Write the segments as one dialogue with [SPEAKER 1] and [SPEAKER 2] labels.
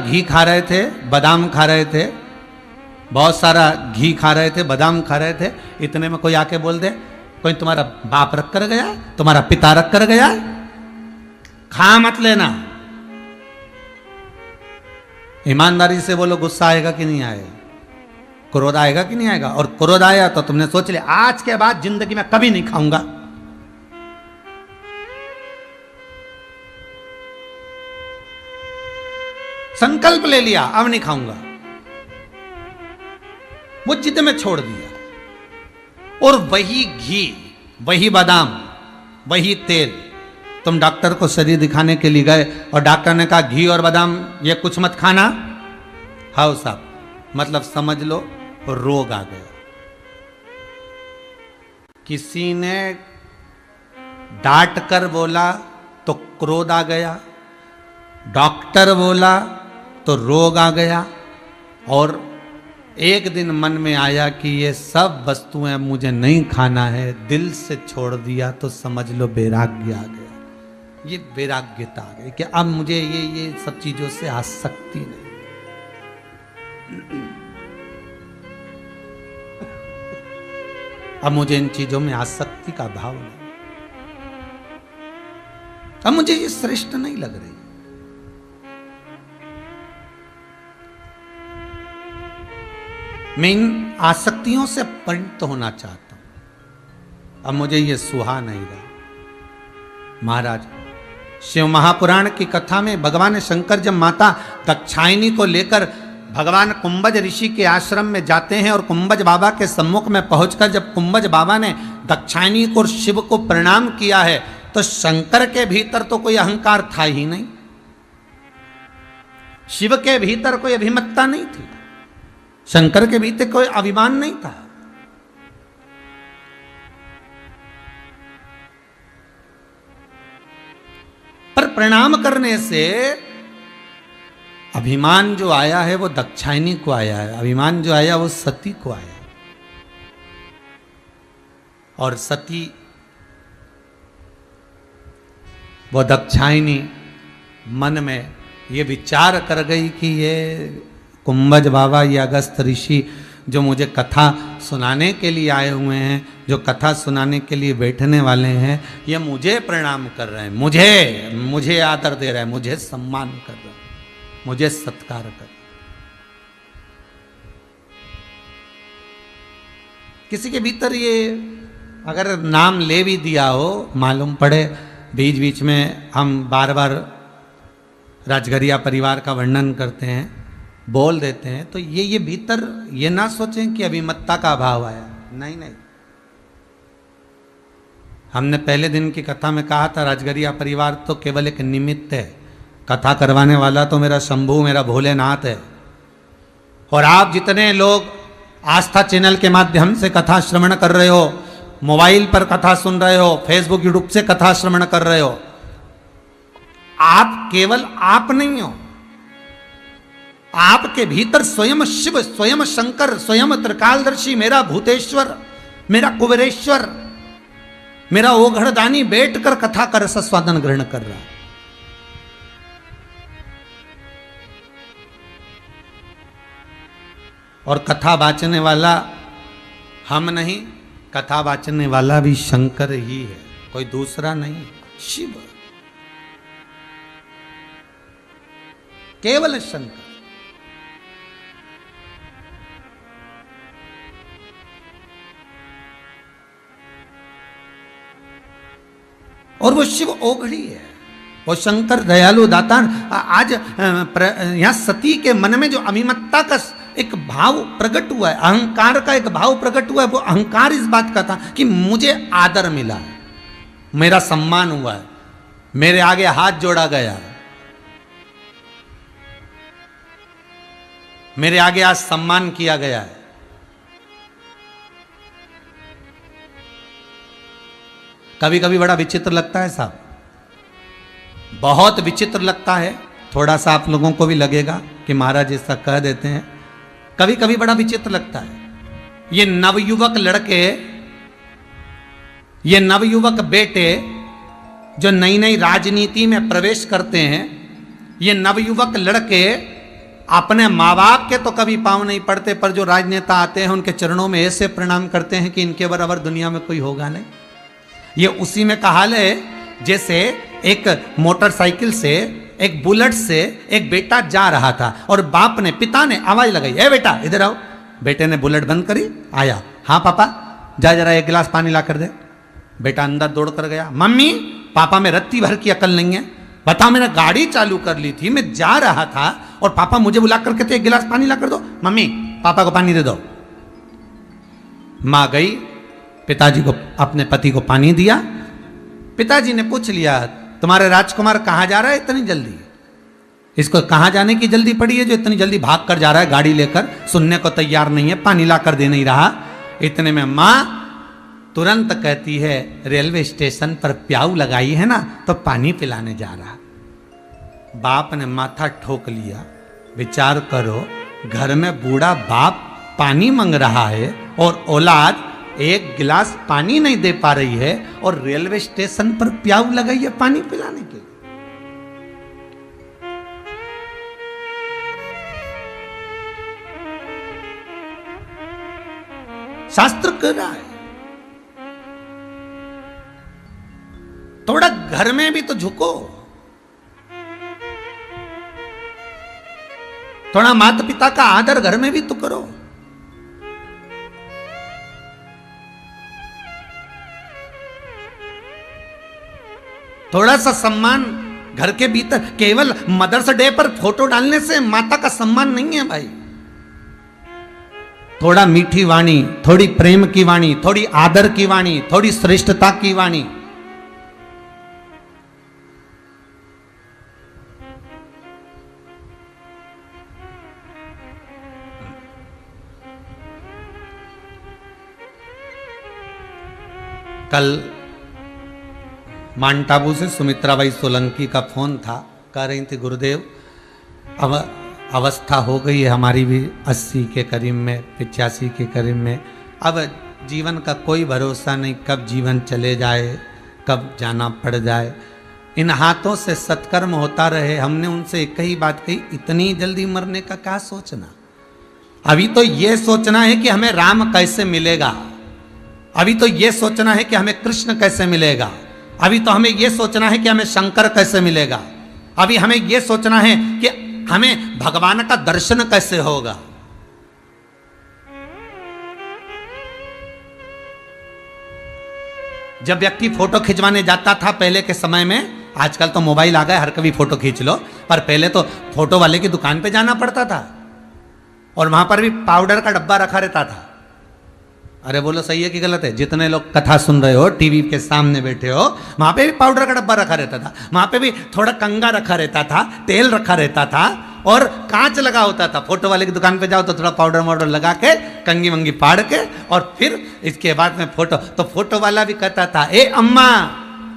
[SPEAKER 1] घी खा रहे थे, बादाम खा रहे थे, बहुत सारा घी खा रहे थे, बादाम खा रहे थे, इतने में कोई आके बोल दे कोई तुम्हारा बाप रख कर गया, तुम्हारा पिता रख कर गया, खा मत लेना। ईमानदारी से बोलो, गुस्सा आएगा कि नहीं आएगा? क्रोध आएगा कि नहीं आएगा? और क्रोध आया तो तुमने सोच लिया आज के बाद जिंदगी में कभी नहीं खाऊंगा। संकल्प ले लिया अब नहीं खाऊंगा, वो जिद में छोड़ दिया। और वही घी, वही बादाम, वही तेल, तुम डॉक्टर को शरीर दिखाने के लिए गए और डॉक्टर ने कहा घी और बादाम ये कुछ मत खाना, हाउ साहब, मतलब समझ लो रोग आ गया। किसी ने डांट कर बोला तो क्रोध आ गया, डॉक्टर बोला तो रोग आ गया, और एक दिन मन में आया कि ये सब वस्तुएं मुझे नहीं खाना है, दिल से छोड़ दिया तो समझ लो वैराग्य आ गया। ये वैराग्यता आ गई कि अब मुझे ये सब चीजों से आसक्ति नहीं। अब मुझे इन चीजों में आसक्ति का भाव नहीं, अब मुझे ये श्रेष्ठ नहीं लग रही। मैं इन आसक्तियों से परिणत होना चाहता हूं, अब मुझे ये सुहा नहीं रहा। महाराज, शिव महापुराण की कथा में भगवान शंकर जब माता दाक्षायणी को लेकर भगवान कुंभज ऋषि के आश्रम में जाते हैं और कुंभज बाबा के सम्मुख में पहुंचकर जब कुंभज बाबा ने दाक्षायणी को और शिव को प्रणाम किया है तो शंकर के भीतर तो कोई अहंकार था ही नहीं, शिव के भीतर कोई अभिमत्ता नहीं थी, शंकर के भीतर कोई अभिमान नहीं था। पर प्रणाम करने से अभिमान जो आया है वो दाक्षायणी को आया है, अभिमान जो आया वो सती को आया। और सती वो दाक्षायणी मन में ये विचार कर गई कि ये कुंभज बाबा, ये अगस्त ऋषि जो मुझे कथा सुनाने के लिए आए हुए हैं, जो कथा सुनाने के लिए बैठने वाले हैं, ये मुझे प्रणाम कर रहे हैं, मुझे आदर दे रहे हैं, मुझे सम्मान कर रहे हैं, मुझे सत्कार कर। किसी के भीतर ये अगर नाम ले भी दिया हो, मालूम पड़े बीच बीच में हम बार बार राजघरिया परिवार का वर्णन करते हैं, बोल देते हैं, तो ये भीतर ये ना सोचें कि अभिमत्ता का अभाव आया। नहीं नहीं, हमने पहले दिन की कथा में कहा था राजघरिया परिवार तो केवल एक निमित्त है, कथा करवाने वाला तो मेरा शंभू, मेरा भोलेनाथ है। और आप जितने लोग आस्था चैनल के माध्यम से कथा श्रवण कर रहे हो, मोबाइल पर कथा सुन रहे हो, फेसबुक यूट्यूब से कथा श्रवण कर रहे हो, आप केवल आप नहीं हो, आपके भीतर स्वयं शिव, स्वयं शंकर, स्वयं त्रिकालदर्शी, मेरा भूतेश्वर, मेरा कुबेरेश्वर, मेरा ओघड़दानी बैठकर कथा कर रसास्वादन ग्रहण कर रहा है। और कथा वाचने वाला हम नहीं, कथा वाचने वाला भी शंकर ही है, कोई दूसरा नहीं, शिव, केवल शंकर। और वो शिव ओघड़ी है, वो शंकर दयालु दाता। आज यहां सती के मन में जो अभिमत्ता का एक भाव प्रकट हुआ है, अहंकार का एक भाव प्रकट हुआ है, वो अहंकार इस बात का था कि मुझे आदर मिला है, मेरा सम्मान हुआ है, मेरे आगे हाथ जोड़ा गया है, मेरे आगे आज सम्मान किया गया है। कभी कभी बड़ा विचित्र लगता है साहब, बहुत विचित्र लगता है, थोड़ा सा आप लोगों को भी लगेगा कि महाराज ऐसा कह देते हैं, कभी कभी बड़ा विचित्र लगता है। ये नवयुवक लड़के, ये नवयुवक बेटे जो नई नई राजनीति में प्रवेश करते हैं, ये नवयुवक लड़के अपने माँ बाप के तो कभी पाँव नहीं पड़ते, पर जो राजनेता आते हैं उनके चरणों में ऐसे प्रणाम करते हैं कि इनके बराबर दुनिया में कोई होगा नहीं। ये उसी में का हाल है जैसे एक मोटरसाइकिल से, एक बुलेट से एक बेटा जा रहा था और बाप ने, पिता ने आवाज लगाई, ए बेटा इधर आओ। बेटे ने बुलेट बंद करी, आया, हाँ पापा जा जरा एक गिलास पानी ला कर दे। बेटा अंदर दौड़ कर गया, मम्मी पापा में रत्ती भर की अकल नहीं है, बताओ मैंने गाड़ी चालू कर ली थी, मैं जा रहा था और पापा मुझे बुला कर कहते एक गिलास पानी ला कर दो। मम्मी पापा को पानी दे दो। मां गई, पिताजी को, अपने पति को पानी दिया। पिताजी ने पूछ लिया, तुम्हारे राजकुमार कहां जा रहा है इतनी जल्दी? इसको कहां जाने की जल्दी पड़ी है जो इतनी जल्दी भाग कर जा रहा है गाड़ी लेकर, सुनने को तैयार नहीं है, पानी ला कर दे नहीं रहा। इतने में मां तुरंत कहती है, रेलवे स्टेशन पर प्याऊ लगाई है ना तो पानी पिलाने जा रहा। बाप ने माथा ठोक लिया, विचार करो घर में बूढ़ा बाप पानी मांग रहा है और औलाद एक गिलास पानी नहीं दे पा रही है और रेलवे स्टेशन पर प्याऊ लगाई है पानी पिलाने के लिए। शास्त्र कह रहा है थोड़ा घर में भी तो झुको, थोड़ा माता पिता का आदर घर में भी तो करो। थोड़ा सा सम्मान घर के भीतर, केवल मदर्स डे पर फोटो डालने से माता का सम्मान नहीं है भाई। थोड़ा मीठी वाणी, थोड़ी प्रेम की वाणी, थोड़ी आदर की वाणी, थोड़ी श्रेष्ठता की वाणी। कल माउंट आबू से सुमित्राबाई सोलंकी का फोन था, कह रही थी गुरुदेव अब अवस्था हो गई है हमारी भी 80 के करीब में, 85 के करीब में, अब जीवन का कोई भरोसा नहीं, कब जीवन चले जाए, कब जाना पड़ जाए। इन हाथों से सत्कर्म होता रहे। हमने उनसे एक ही बात कही, इतनी जल्दी मरने का क्या सोचना, अभी तो ये सोचना है कि हमें राम कैसे मिलेगा, अभी तो ये सोचना है कि हमें कृष्ण कैसे मिलेगा, अभी तो हमें ये सोचना है कि हमें शंकर कैसे मिलेगा, अभी हमें ये सोचना है कि हमें भगवान का दर्शन कैसे होगा। जब व्यक्ति फोटो खिंचवाने जाता था पहले के समय में, आजकल तो मोबाइल आ गए हर कभी फोटो खींच लो, पर पहले तो फोटो वाले की दुकान पे जाना पड़ता था और वहां पर भी पाउडर का डब्बा रखा रहता था। अरे बोलो सही है कि गलत है? जितने लोग कथा सुन रहे हो, टीवी के सामने बैठे हो, वहां पे भी पाउडर का डब्बा रखा रहता था, वहां पे भी थोड़ा कंगा रखा रहता था, तेल रखा रहता था और कांच लगा होता था। फोटो वाले की दुकान पे जाओ तो थोड़ा पाउडर वाउडर लगा के, कंगी वंगी फाड़ के, और फिर इसके बाद में फोटो, तो फोटो वाला भी कहता था, ए अम्मा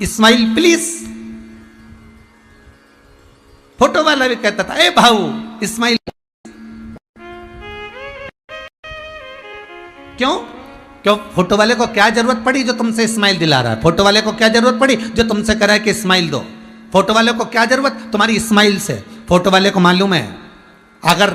[SPEAKER 1] स्माइल प्लीज। फोटो वाला भी कहता था, ए भाऊ स्माइल। क्यों? क्यों? फोटो वाले को क्या जरूरत पड़ी जो तुमसे स्माइल दिला रहा है? फोटो वाले को क्या जरूरत पड़ी जो तुमसे कह रहा है कि स्माइल दो? फोटो वाले को क्या जरूरत तुम्हारी स्माइल से? फोटो वाले को मालूम है अगर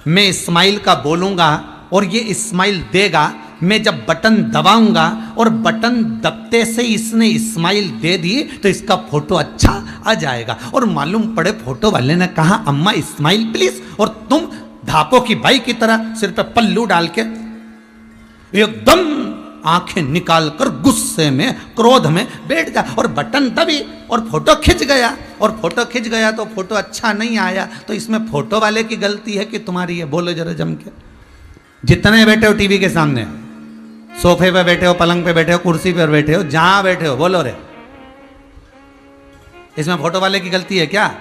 [SPEAKER 1] मैं स्माइल का बोलूंगा और ये स्माइल देगा, मैं जब बटन दबाऊंगा और बटन दबते से इसने स्माइल दे दी तो इसका फोटो अच्छा आ जाएगा। और मालूम पड़े फोटो वाले ने कहा अम्मा स्माइल प्लीज, और तुम धापो की बाई की तरह सिर पे पल्लू डाल के एकदम आंखें निकाल कर गुस्से में, क्रोध में बैठ जा, और बटन दबी और फोटो खिंच गया। और फोटो खिंच गया तो फोटो अच्छा नहीं आया, तो इसमें फोटो वाले की गलती है कि तुम्हारी है? बोलो जरा जम के। जितने बैठे हो टीवी के सामने, सोफे पे बैठे हो, पलंग पे बैठे हो, कुर्सी पर बैठे हो, जहां बैठे हो, बोलो रे, इसमें फोटो वाले की गलती है क्या?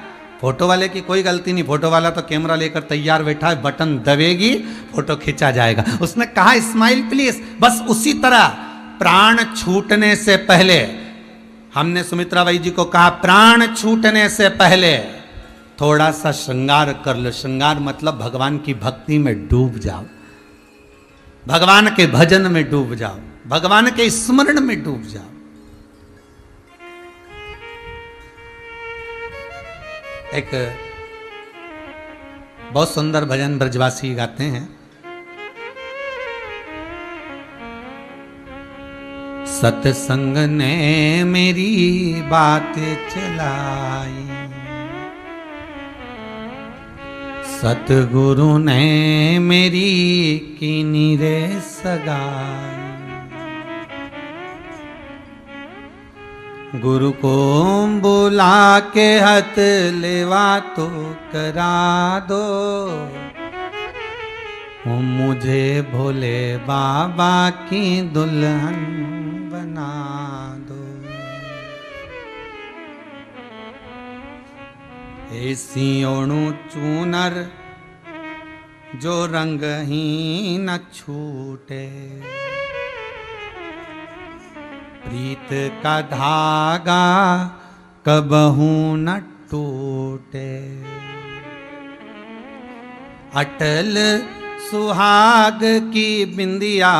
[SPEAKER 1] फोटो वाले की कोई गलती नहीं। फोटो वाला तो कैमरा लेकर तैयार बैठा है, बटन दबेगी फोटो खींचा जाएगा। उसने कहा स्माइल प्लीज। बस उसी तरह प्राण छूटने से पहले हमने सुमित्राबाई जी को कहा, प्राण छूटने से पहले थोड़ा सा श्रृंगार कर लो। श्रृंगार मतलब भगवान की भक्ति में डूब जाओ, भगवान के भजन में डूब जाओ, भगवान के स्मरण में डूब जाओ। एक बहुत सुंदर भजन ब्रजवासी गाते हैं। सत्संग ने मेरी बात चलाई, सतगुरु ने मेरी कीनी रे सगाई। गुरु को बुला के हथ लेवा तो करा दो, मुझे भोले बाबा की दुल्हन बना दो। ऐसी ओणु चूनर जो रंग ही न छूटे, प्रीत का धागा कबहू न टूटे। अटल सुहाग की बिंदिया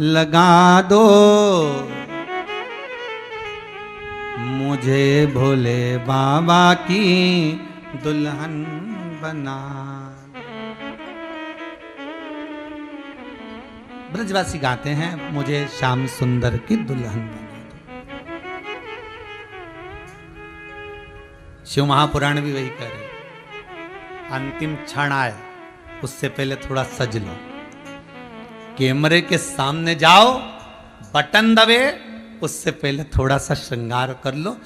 [SPEAKER 1] लगा दो, मुझे भोले बाबा की दुल्हन बना। ब्रजवासी गाते हैं, मुझे श्याम सुंदर की दुल्हन बना दो। शिव महापुराण भी वही कह रहे। अंतिम क्षण आए उससे पहले थोड़ा सज लो, कैमरे के सामने जाओ, बटन दबे उससे पहले थोड़ा सा श्रृंगार कर लो।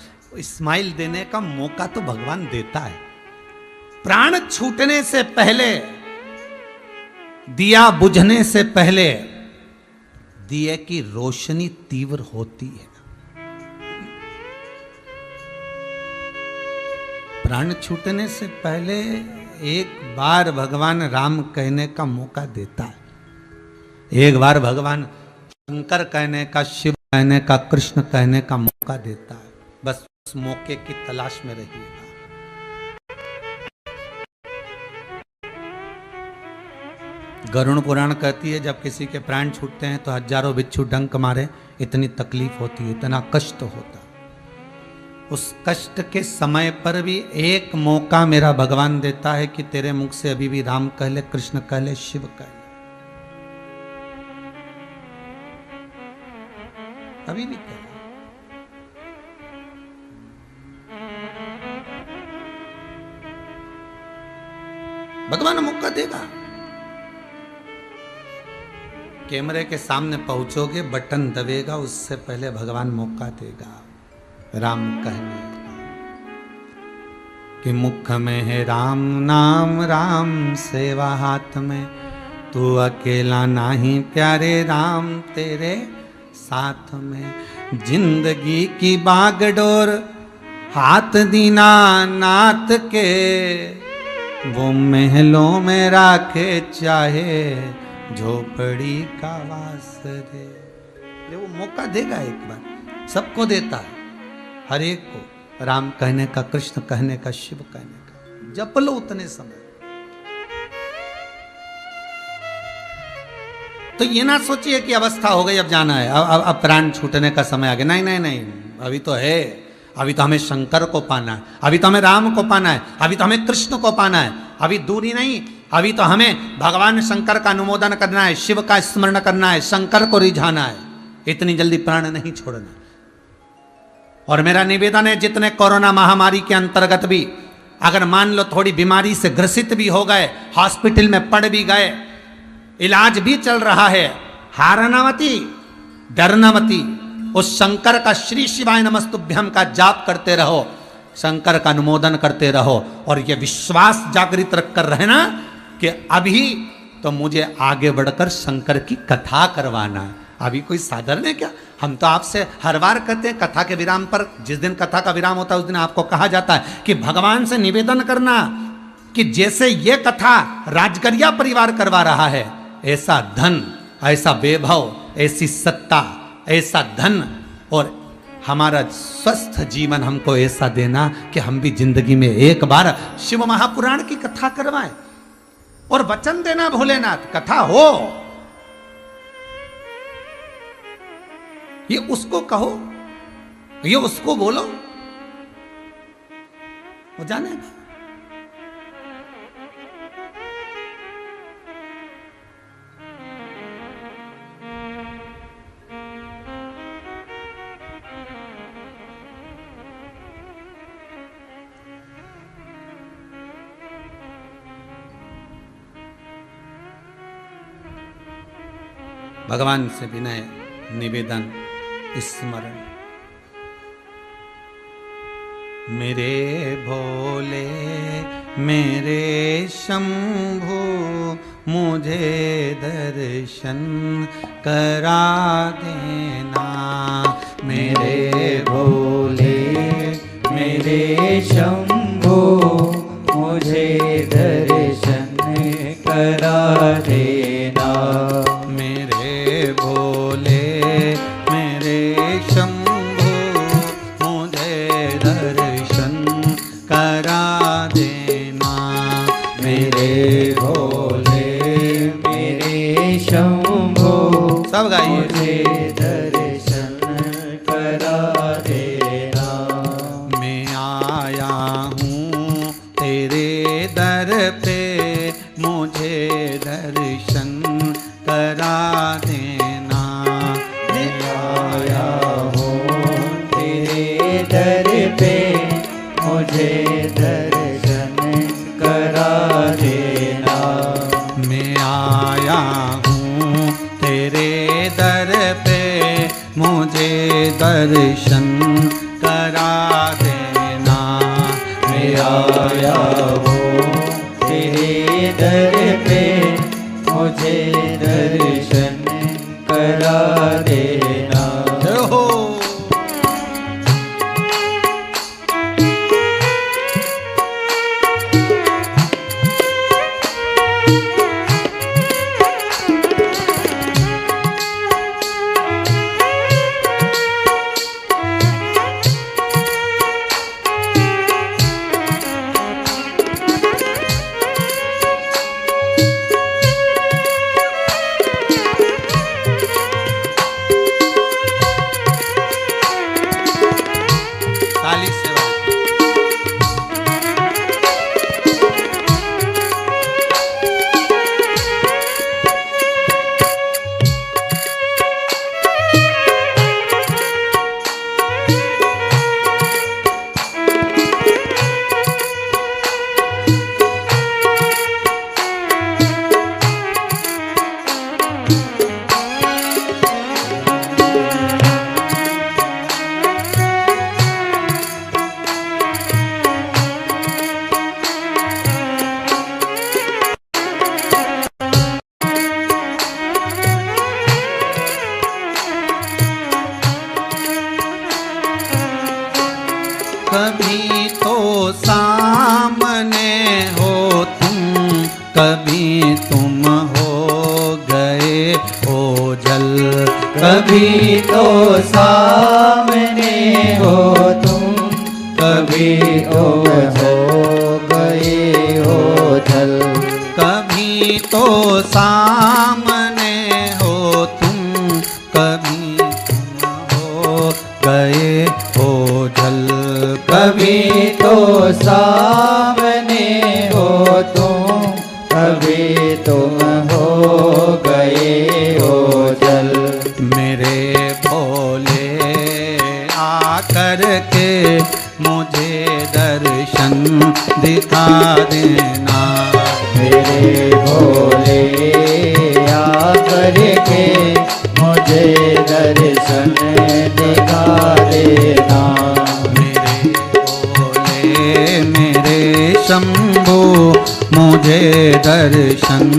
[SPEAKER 1] स्माइल देने का मौका तो भगवान देता है। प्राण छूटने से पहले, दिया बुझने से पहले दिए की रोशनी तीव्र होती है। प्राण छूटने से पहले एक बार भगवान राम कहने का मौका देता है। एक बार भगवान शंकर कहने का, शिव कहने का, कृष्ण कहने का मौका देता है। बस उस मौके की तलाश में रहिएगा। गरुड़ पुराण कहती है, जब किसी के प्राण छूटते हैं तो हजारों बिच्छू डंक मारे, इतनी तकलीफ होती है, इतना कष्ट होता। उस कष्ट के समय पर भी एक मौका मेरा भगवान देता है कि तेरे मुख से अभी भी राम कह ले, कृष्ण कह ले, शिव कह ले। अभी भी कह ले। भगवान मौका देगा। कैमरे के सामने पहुंचोगे, बटन दबेगा, उससे पहले भगवान मौका देगा राम कहने का। कि मुख में है राम नाम, राम सेवा हाथ में, तू अकेला नहीं प्यारे, राम तेरे साथ में। जिंदगी की बागडोर हाथ दीना नाथ के, वो महलों में राखे चाहे झोपड़ी का वास दे। ये वो मौका देगा, एक बार सबको देता है, हर एक को। राम कहने का, कृष्ण कहने का, शिव कहने का। जप लो उतने समय। तो ये ना सोचिए कि अवस्था हो गई, अब जाना है, अब प्राण छूटने का समय आ गया। नहीं नहीं नहीं, अभी तो है। अभी तो हमें शंकर को पाना है, अभी तो हमें राम को पाना है, अभी तो हमें कृष्ण को पाना है। अभी दूरी नहीं, अभी तो हमें भगवान शंकर का अनुमोदन करना है, शिव का स्मरण करना है, शंकर को रिझाना है। इतनी जल्दी प्राण नहीं छोड़ना। और मेरा निवेदन है, जितने कोरोना महामारी के अंतर्गत भी अगर मान लो थोड़ी बीमारी से ग्रसित भी हो गए, हॉस्पिटल में पड़ भी गए, इलाज भी चल रहा है, हारनावती डरनावती, उस शंकर का श्री शिवाय नमस्तुभ्यम का जाप करते रहो, शंकर का अनुमोदन करते रहो। और ये विश्वास जागृत रखकर रहना कि अभी तो मुझे आगे बढ़कर शंकर की कथा करवाना है। अभी कोई साधन है क्या? हम तो आपसे हर बार कहते हैं, कथा के विराम पर, जिस दिन कथा का विराम होता है उस दिन आपको कहा जाता है कि भगवान से निवेदन करना कि जैसे ये कथा राजगरिया परिवार करवा रहा है, ऐसा धन, ऐसा वैभव, ऐसी सत्ता, ऐसा धन और हमारा स्वस्थ जीवन हमको ऐसा देना कि हम भी जिंदगी में एक बार शिव महापुराण की कथा करवाएं। और वचन देना भोलेनाथ, कथा हो, ये उसको कहो, ये उसको बोलो, वो जानेगा। भगवान से विनय निवेदन स्मरण। मेरे भोले मेरे शंभू मुझे दर्शन करा देना।
[SPEAKER 2] मेरे भोले मेरे शंभू मुझे दर्शन करा देना।
[SPEAKER 1] मेरे भोले मेरे शंभू मुझे दर्शन करा देना।
[SPEAKER 2] मेरे भोले मेरे शंभू
[SPEAKER 1] सब गाइए।
[SPEAKER 2] मुझे दर्शन करा देना।
[SPEAKER 1] मैं आया हूँ तेरे दर पे मुझे दर्शन करा देना।
[SPEAKER 2] मैं आया हूँ तेरे दर पे मुझे दर्शन करा देना।
[SPEAKER 1] मैं आया हूँ तेरे दर पे मुझे दर्शन करा देना।
[SPEAKER 2] मैं आया हूँ तेरे दर पे मुझे दर्शन करा देना।
[SPEAKER 1] जय हो। ताली से कभी तो सामने हो तुम, कभी तुम हो गए ओझल।
[SPEAKER 2] कभी तो सामने हो तुम, कभी तो हो गए हो जल।
[SPEAKER 1] कभी तो सामने हो तुम, कभी तुम हो गए ओझल।
[SPEAKER 2] कभी तो सामने हो तुम, कभी तुम हो गए हो जल।
[SPEAKER 1] मेरे भोले आकर के मुझे दर्शन दिखा देना।
[SPEAKER 2] मेरे भोले आकर के मुझे दर्शन दिखा देना।
[SPEAKER 1] मेरे भोले मेरे शंभू मुझे दर्शन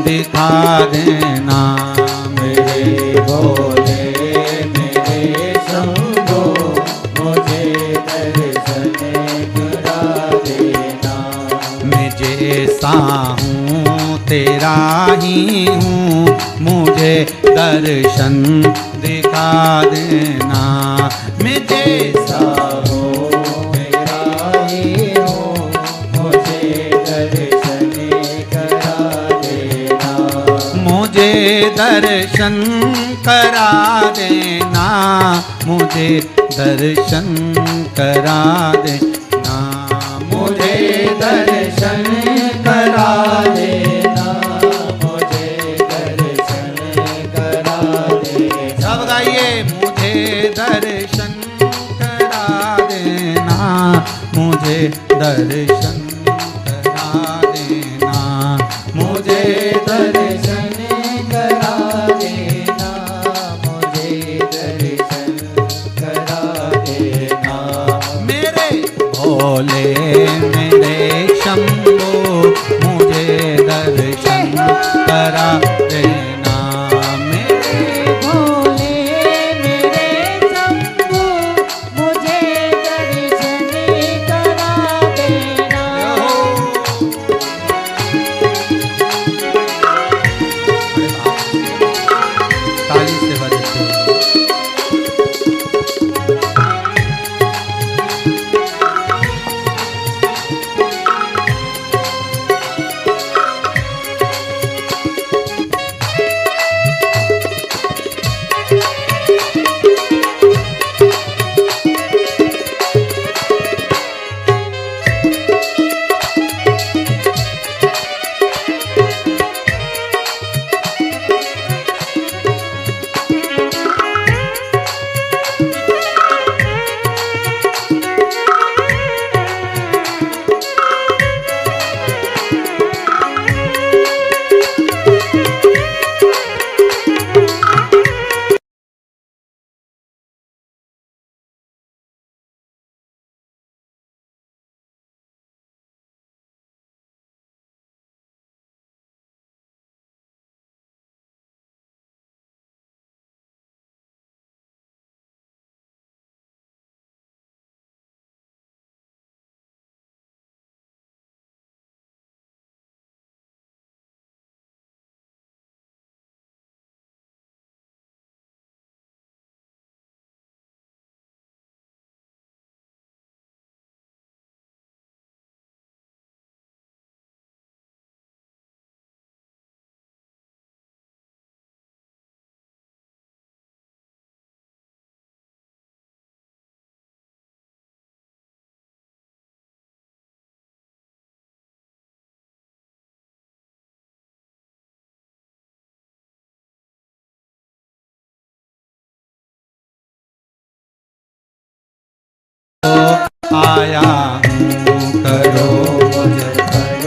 [SPEAKER 1] दिखा देना।
[SPEAKER 2] मेरे भोले मेरे शंभू मुझे दर्शन करा देना।
[SPEAKER 1] मैं जैसा हूँ तेरा ही हूँ, मुझे दर्शन दिखा देना। मैं जैसा
[SPEAKER 2] हूँ तेरा ही हूँ, मुझे दर्शन करा देना।
[SPEAKER 1] मुझे दर्शन करा देना। मुझे दर्शन करा देना।
[SPEAKER 2] मुझे दर्शन करा देना। मुझे दर्शन करा देना।
[SPEAKER 1] सब गाइए। मुझे दर्शन करा देना। मुझे दर्शन करा देना।
[SPEAKER 2] मुझे दर्शन करा देना।
[SPEAKER 1] करा देना मेरे
[SPEAKER 2] भोले मेरे शंभू मुझे दर्शन करा देना।
[SPEAKER 1] ताली से बजते हुए। आया करो
[SPEAKER 2] मुझ पर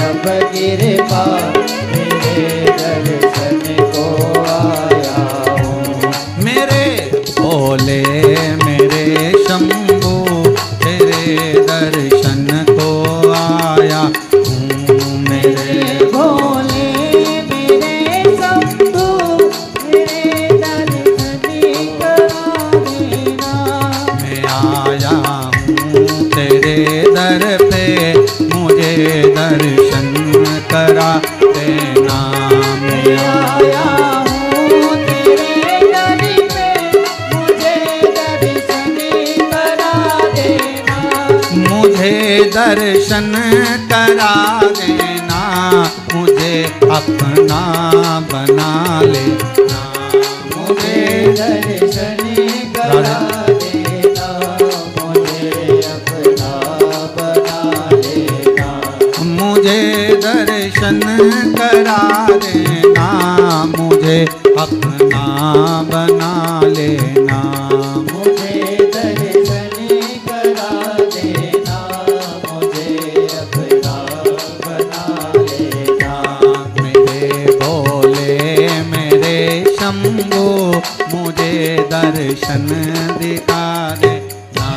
[SPEAKER 2] अब कृपा मेरे दर्शन को आया हूँ।
[SPEAKER 1] मेरे भोले मेरे शंभू तेरे दर्शन को आया हूँ। मेरे
[SPEAKER 2] भोले मेरे शंभू मेरे दर्शन करा देना।
[SPEAKER 1] मैं आया हूँ तेरे दर पे मुझे दर्शन करा देना। मैं
[SPEAKER 2] आया हूँ तेरे दर पे मुझे दर्शन करा देना।
[SPEAKER 1] मुझे दर्शन करा देना, मुझे अपना बना लेना।
[SPEAKER 2] मुझे दर्शन करा देना, मुझे अपना बना लेना।
[SPEAKER 1] मुझे दर्शन करा देना, मुझे अपना बना लेना।
[SPEAKER 2] मुझे दर्शन करा देना, मुझे अपना बना लेना।
[SPEAKER 1] मेरे भोले मेरे शंभू मुझे दर्शन दिखा देना।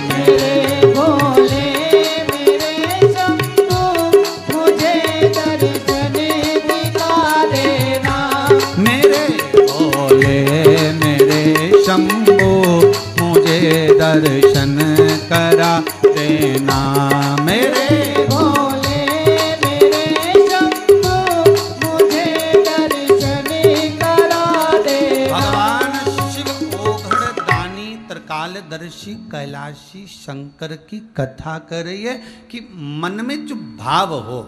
[SPEAKER 2] मेरे भोले मेरे शंभू मुझे दर्शन दिखा देना।
[SPEAKER 1] मेरे भोले मेरे शंभू मुझे दर्शन करा देना। मेरे
[SPEAKER 2] भोले मेरे शंभू मुझे दर्शन करा देना।
[SPEAKER 1] भगवान शिव ओघड़ दानी त्रिकालदर्शी कैलाशी शंकर की कथा कर रही है कि मन में जो भाव हो,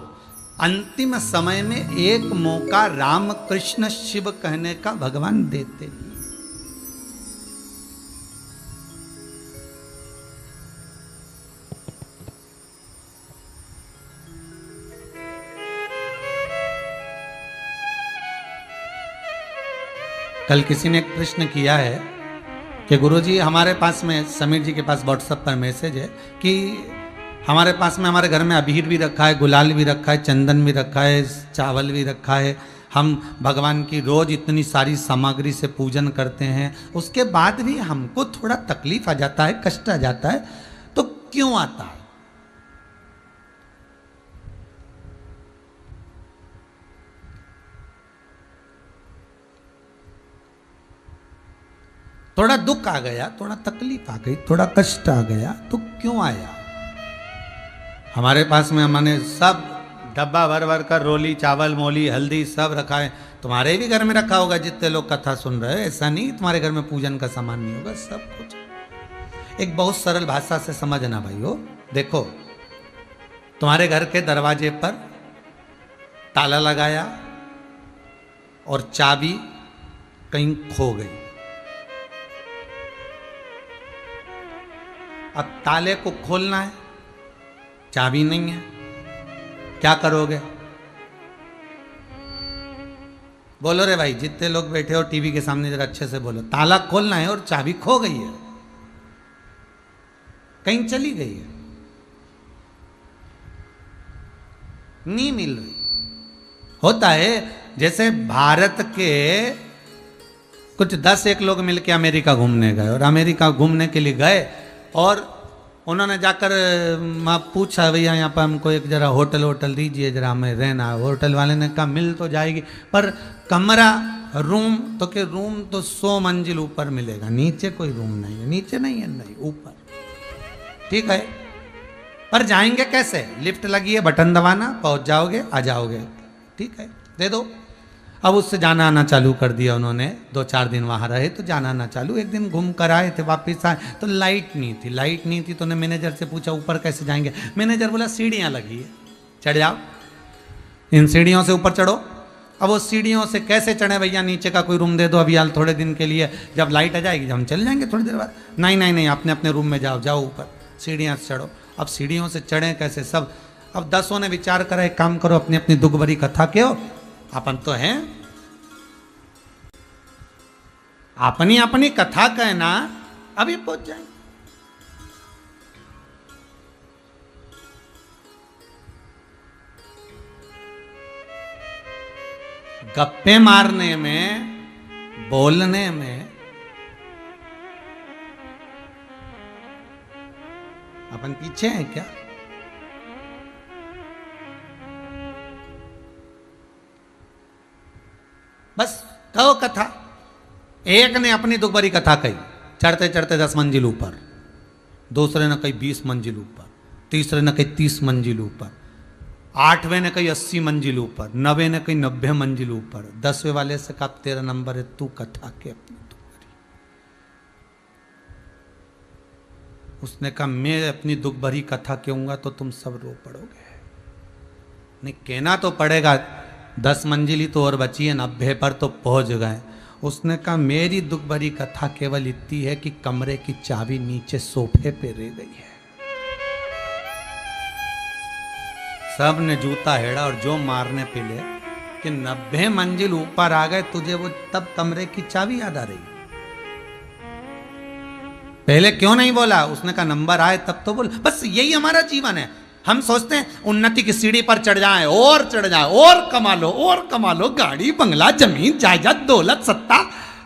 [SPEAKER 1] अंतिम समय में एक मौका राम कृष्ण शिव कहने का भगवान देते हैं। कल किसी ने एक प्रश्न किया है कि गुरुजी हमारे पास में, समीर जी के पास व्हाट्सएप पर मैसेज है कि हमारे पास में, हमारे घर में अबीर भी रखा है, गुलाल भी रखा है, चंदन भी रखा है, चावल भी रखा है, हम भगवान की रोज इतनी सारी सामग्री से पूजन करते हैं, उसके बाद भी हमको थोड़ा तकलीफ आ जाता है, कष्ट आ जाता है, तो क्यों आता है? थोड़ा दुख आ गया, थोड़ा तकलीफ आ गई, थोड़ा कष्ट आ गया, तो क्यों आया? हमारे पास में हमने सब डब्बा भर भर कर रोली, चावल, मोली, हल्दी सब रखा है। तुम्हारे भी घर में रखा होगा जितने लोग कथा सुन रहे हो। ऐसा नहीं तुम्हारे घर में पूजन का सामान नहीं होगा, सब कुछ। एक बहुत सरल भाषा से समझना भाइयों। देखो, तुम्हारे घर के दरवाजे पर ताला लगाया और चाबी कहीं खो गई। अब ताले को खोलना है, चाबी नहीं है, क्या करोगे? बोलो रे भाई, जितने लोग बैठे हो टीवी के सामने जरा अच्छे से बोलो। ताला खोलना है और चाबी खो गई है, कहीं चली गई है, नहीं मिल रही। होता है जैसे भारत के कुछ 10 लोग मिलके अमेरिका घूमने गए, और अमेरिका घूमने के लिए गए और उन्होंने जाकर पूछा, भैया यहाँ पर हमको एक जरा होटल दीजिए, जरा हमें रहना। होटल वाले ने कहा मिल तो जाएगी, पर कमरा, रूम तो के रूम तो 100 मंजिल ऊपर मिलेगा, नीचे कोई रूम नहीं है। नीचे नहीं है, नहीं ऊपर, ठीक है, पर जाएंगे कैसे? लिफ्ट लगी है, बटन दबाना, पहुंच जाओगे, आ जाओगे, ठीक है, दे दो। अब उससे जाना आना चालू कर दिया उन्होंने। 2-4 दिन वहाँ रहे तो जाना आना चालू। एक दिन घूम कर आए थे, वापस आए तो लाइट नहीं थी। लाइट नहीं थी तो उन्होंने मैनेजर से पूछा ऊपर कैसे जाएंगे? मैनेजर बोला सीढ़ियाँ लगी है, चढ़ जाओ, इन सीढ़ियों से ऊपर चढ़ो। अब वो सीढ़ियों से कैसे चढ़े भैया? नीचे का कोई रूम दे दो अभी हाल थोड़े दिन के लिए, जब लाइट आ जाएगी जब हम चल जाएंगे थोड़ी देर बाद। नहीं नहीं नहीं, अपने अपने रूम में जाओ, जाओ ऊपर, सीढ़ियाँ से चढ़ो। अब सीढ़ियों से चढ़े कैसे सब? अब 10 ने विचार करा, एक काम करो, अपनी अपनी दुख भरी कथा के हो, अपन तो हैं, अपनी अपनी कथा कहना, अभी पहुंच जाए। गप्पे मारने में, बोलने में अपन पीछे हैं क्या? बस कहो कथा। एक ने अपनी दुख भरी कथा कही, चढ़ते चढ़ते 10 मंजिल ऊपर, दूसरे ने कही 20 मंजिल ऊपर, तीसरे ने कही 30 मंजिल ऊपर, 8वें ने कही 80 मंजिल ऊपर, 9वें ने कही 90 मंजिल ऊपर। 10वें वाले से कहा तेरा नंबर है, तू कथा के अपनी दुख भरी। उसने कहा मैं अपनी दुख भरी कथा कहूंगा तो तुम सब रो पड़ोगे। नहीं, कहना तो पड़ेगा, 10 मंजिल ही तो और बची है, 90 पर तो पहुंच गए। उसने कहा मेरी दुख भरी कथा केवल इतनी है कि कमरे की चाबी नीचे सोफे पे रह गई है। सब ने जूता हेड़ा और जो मारने पिले कि 90 मंजिल ऊपर आ गए, तुझे वो तब कमरे की चाबी याद आ रही? पहले क्यों नहीं बोला? उसने कहा नंबर आए तब तो बोल। बस यही हमारा जीवन है। हम सोचते हैं उन्नति की सीढ़ी पर चढ़ जाए और चढ़ जाए और कमा लो, गाड़ी, बंगला, जमीन, जायदाद, दौलत, सत्ता,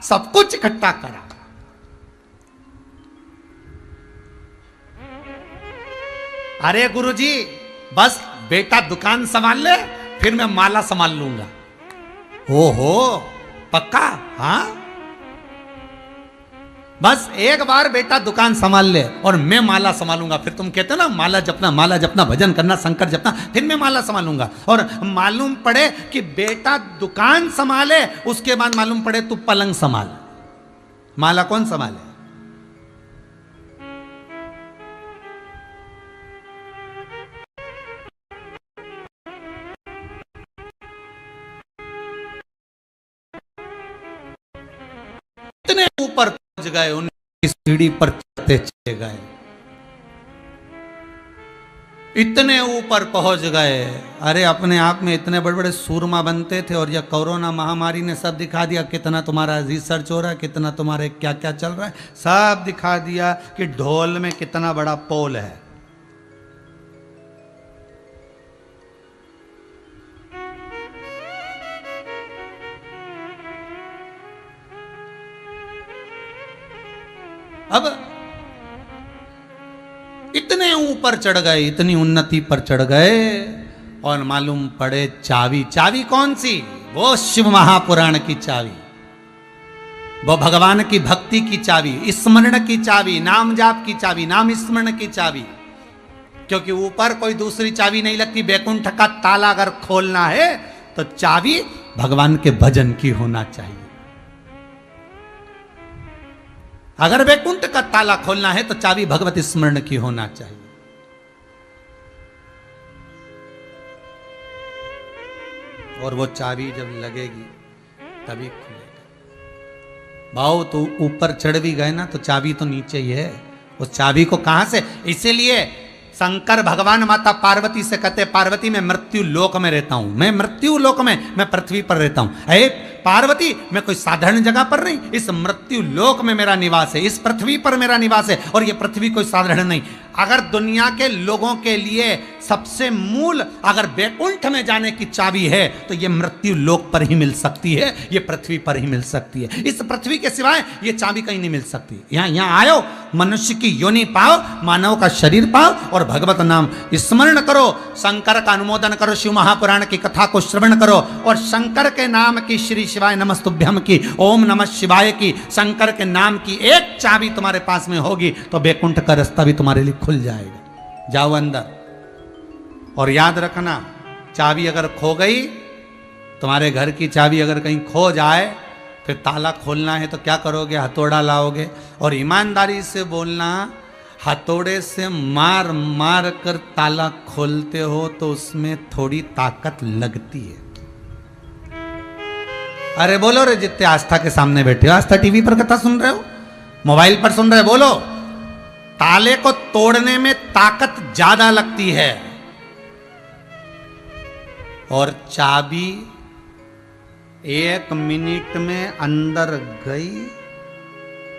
[SPEAKER 1] सब कुछ इकट्ठा करा। अरे गुरुजी, बस बेटा दुकान संभाल ले, फिर मैं माला संभाल लूंगा। ओहो, पक्का? हाँ, बस एक बार बेटा दुकान संभाल ले और मैं माला संभालूंगा। फिर तुम कहते हो ना माला जपना, भजन करना, शंकर जपना, फिर मैं माला संभालूंगा। और मालूम पड़े कि बेटा दुकान संभाले, उसके बाद मालूम पड़े तू पलंग संभाल, माला कौन संभाले? इतने ऊपर पहुंच गए, उनकी सीढ़ी पर चढ़ते चले गए, इतने ऊपर पहुंच गए। अरे अपने आप में इतने बड़े बड़े सूरमा बनते थे, और यह कोरोना महामारी ने सब दिखा दिया कितना तुम्हारा रिसर्च हो रहा है, कितना तुम्हारे क्या क्या चल रहा है, सब दिखा दिया कि ढोल में कितना बड़ा पोल है। अब इतने ऊपर चढ़ गए, इतनी उन्नति पर चढ़ गए, और मालूम पड़े चाबी कौन सी? वो शिव महापुराण की चाबी। वो भगवान की भक्ति की चाबी, स्मरण की चाबी, नाम जाप की चाबी, नाम स्मरण की चाबी। क्योंकि ऊपर कोई दूसरी चाबी नहीं लगती। बैकुंठ का ताला अगर खोलना है तो चाबी भगवान के भजन की होना चाहिए। अगर बैकुंठ का ताला खोलना है तो चाबी भगवत स्मरण की होना चाहिए। और वो चाबी जब लगेगी तभी खुलेगा। भाव तो ऊपर चढ़ भी गए ना तो चाबी तो नीचे ही है। उस चाबी को कहां से, इसीलिए शंकर भगवान माता पार्वती से कहते, पार्वती मैं मृत्यु लोक में रहता हूं, मैं मृत्यु लोक में, मैं पृथ्वी पर रहता हूं। अरे पार्वती मैं कोई साधारण जगह पर नहीं, इस मृत्यु लोक में मेरा निवास है, इस पृथ्वी पर मेरा निवास है। और ये पृथ्वी कोई साधारण नहीं। अगर दुनिया के लोगों के लिए सबसे मूल अगर बैकुंठ में जाने की चाबी है तो ये मृत्यु लोक पर ही मिल सकती है, ये पृथ्वी पर ही मिल सकती है। इस पृथ्वी के सिवाय ये चाबी कहीं नहीं मिल सकती। यहां आयो, मनुष्य की योनि पाओ, मानव का शरीर पाओ और भगवत नाम स्मरण करो, शंकर का अनुमोदन करो, शिव महापुराण की कथा को श्रवण करो और शंकर के नाम की, श्री शिवाय नमस्तुभ्यम की, ओम नमः शिवाय की, शंकर के नाम की एक चाबी तुम्हारे पास में होगी तो बैकुंठ का रास्ता भी तुम्हारे लिए खुल जाएगा। जाओ अंदर। और याद रखना, चाबी अगर खो गई, तुम्हारे घर की चाबी अगर कहीं खो जाए, फिर ताला खोलना है तो क्या करोगे? हथौड़ा लाओगे। और ईमानदारी से बोलना, हथौड़े से मार मार कर ताला खोलते हो तो उसमें थोड़ी ताकत लगती है। अरे बोलो रे, जितने आस्था के सामने बैठे हो, आस्था टीवी पर कथा सुन रहे हो, मोबाइल पर सुन रहे हो, बोलो। ताले को तोड़ने में ताकत ज्यादा लगती है और चाबी 1 मिनट में अंदर गई,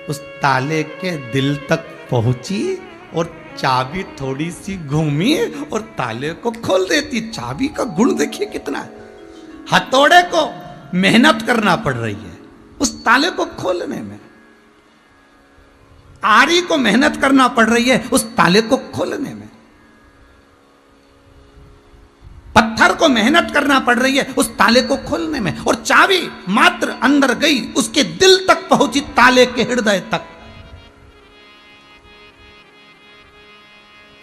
[SPEAKER 1] उस ताले के दिल तक पहुंची और चाबी थोड़ी सी घूमी और ताले को खोल देती। चाबी का गुण देखिए कितना है। हथौड़े को मेहनत करना पड़ रही है उस ताले को खोलने में, आरी को मेहनत करना पड़ रही है उस ताले को खोलने में, पत्थर को मेहनत करना पड़ रही है उस ताले को खोलने में। और चाबी मात्र अंदर गई, उसके दिल तक पहुंची, ताले के हृदय तक।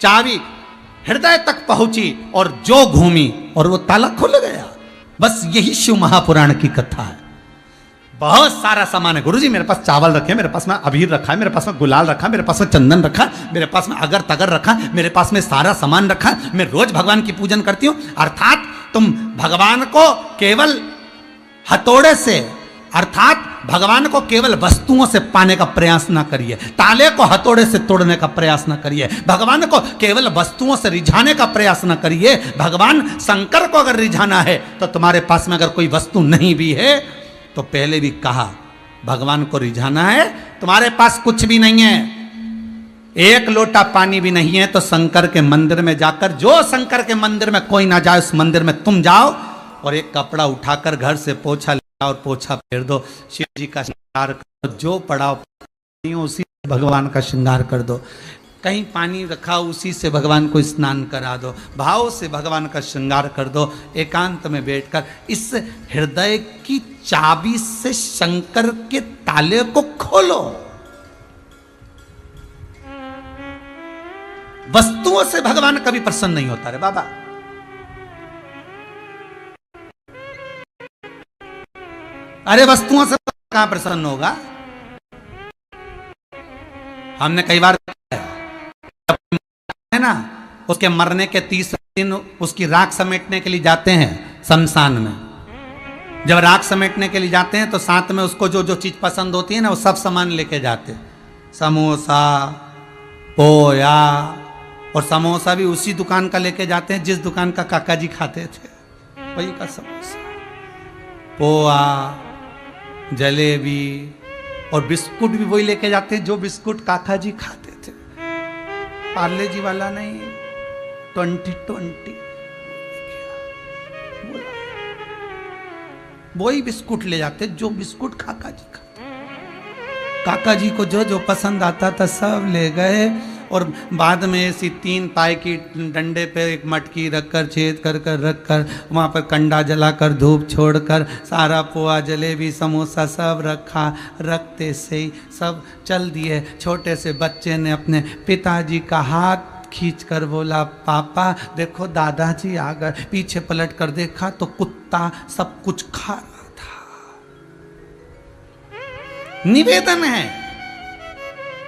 [SPEAKER 1] चाबी हृदय तक पहुंची और जो घूमी और वो ताला खुल गया। बस यही शिव महापुराण की कथा है। बहुत सारा सामान है। गुरुजी मेरे पास चावल रखे, मेरे पास में अबीर रखा है, मेरे पास में गुलाल रखा, मेरे पास में चंदन रखा, मेरे पास में अगर तगर रखा, मेरे पास में सारा सामान रखा, मैं रोज भगवान की पूजन करती हूं। अर्थात तुम भगवान को केवल हथौड़े से, अर्थात भगवान को केवल वस्तुओं से पाने का प्रयास ना करिए, ताले को हथौड़े से तोड़ने का प्रयास ना करिए, भगवान को केवल वस्तुओं से रिझाने का प्रयास ना करिए। भगवान शंकर को अगर रिझाना है तो तुम्हारे पास में अगर कोई वस्तु नहीं भी है तो पहले भी कहा, भगवान को रिझाना है, तुम्हारे पास कुछ भी नहीं है, 1 लोटा पानी भी नहीं है, तो शंकर के मंदिर में जाकर, जो शंकर के मंदिर में कोई ना जाए उस मंदिर में तुम जाओ और एक कपड़ा उठाकर घर से पोछा ले और पोछा फेर दो, शिव जी का श्रृंगार कर दो, जो पड़ा उसी से भगवान का श्रृंगार कर दो, कहीं पानी रखा उसी से भगवान को स्नान करा दो, भाव से भगवान का श्रृंगार कर दो। एकांत में बैठकर इस हृदय की चाबी से शंकर के ताले को खोलो। वस्तुओं से भगवान कभी प्रसन्न नहीं होता रे बाबा। अरे वस्तुओं से कहां प्रसन्न होगा? हमने कई बार है ना, उसके मरने के 30 दिन उसकी राख समेटने के लिए जाते हैं शमशान में। जब राख समेटने के लिए जाते हैं तो साथ में उसको जो जो चीज पसंद होती है ना, वो सब सामान लेके जाते, समोसा, पोया, और समोसा भी उसी दुकान का लेके जाते हैं जिस दुकान का काका जी खाते थे, वही का समोसा, पोहा, जलेबी, और बिस्कुट भी वही लेके जाते हैं जो बिस्कुट काका जी खाते थे, पार्ले जी वाला नहीं, 2020 वही बिस्कुट ले जाते जो बिस्कुट काका जी खाते। काका जी को जो जो पसंद आता था सब ले गए और बाद में ऐसी 3 पाए की डंडे पे एक मटकी रखकर छेद कर कर रख कर वहाँ पर कंडा जलाकर धूप छोड़कर सारा पोहा जलेबी समोसा सब रखा। रखते से ही सब चल दिए। छोटे से बच्चे ने अपने पिताजी का हाथ खींचकर बोला, पापा देखो दादाजी आ गए। पीछे पलट कर देखा तो कुत्ता सब कुछ खा रहा था। निवेदन है,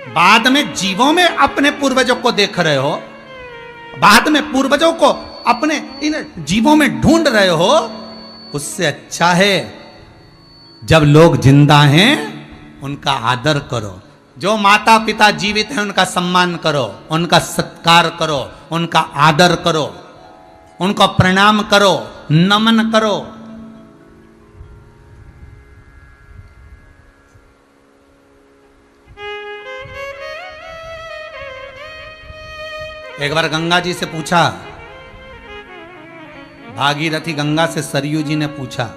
[SPEAKER 1] बाद में जीवों में अपने पूर्वजों को देख रहे हो, बाद में पूर्वजों को अपने इन जीवों में ढूंढ रहे हो, उससे अच्छा है जब लोग जिंदा हैं उनका आदर करो। जो माता पिता जीवित हैं उनका सम्मान करो, उनका सत्कार करो, उनका आदर करो, उनको प्रणाम करो, नमन करो। एक बार गंगा जी से पूछा, भागीरथी गंगा से सरयू जी ने पूछा।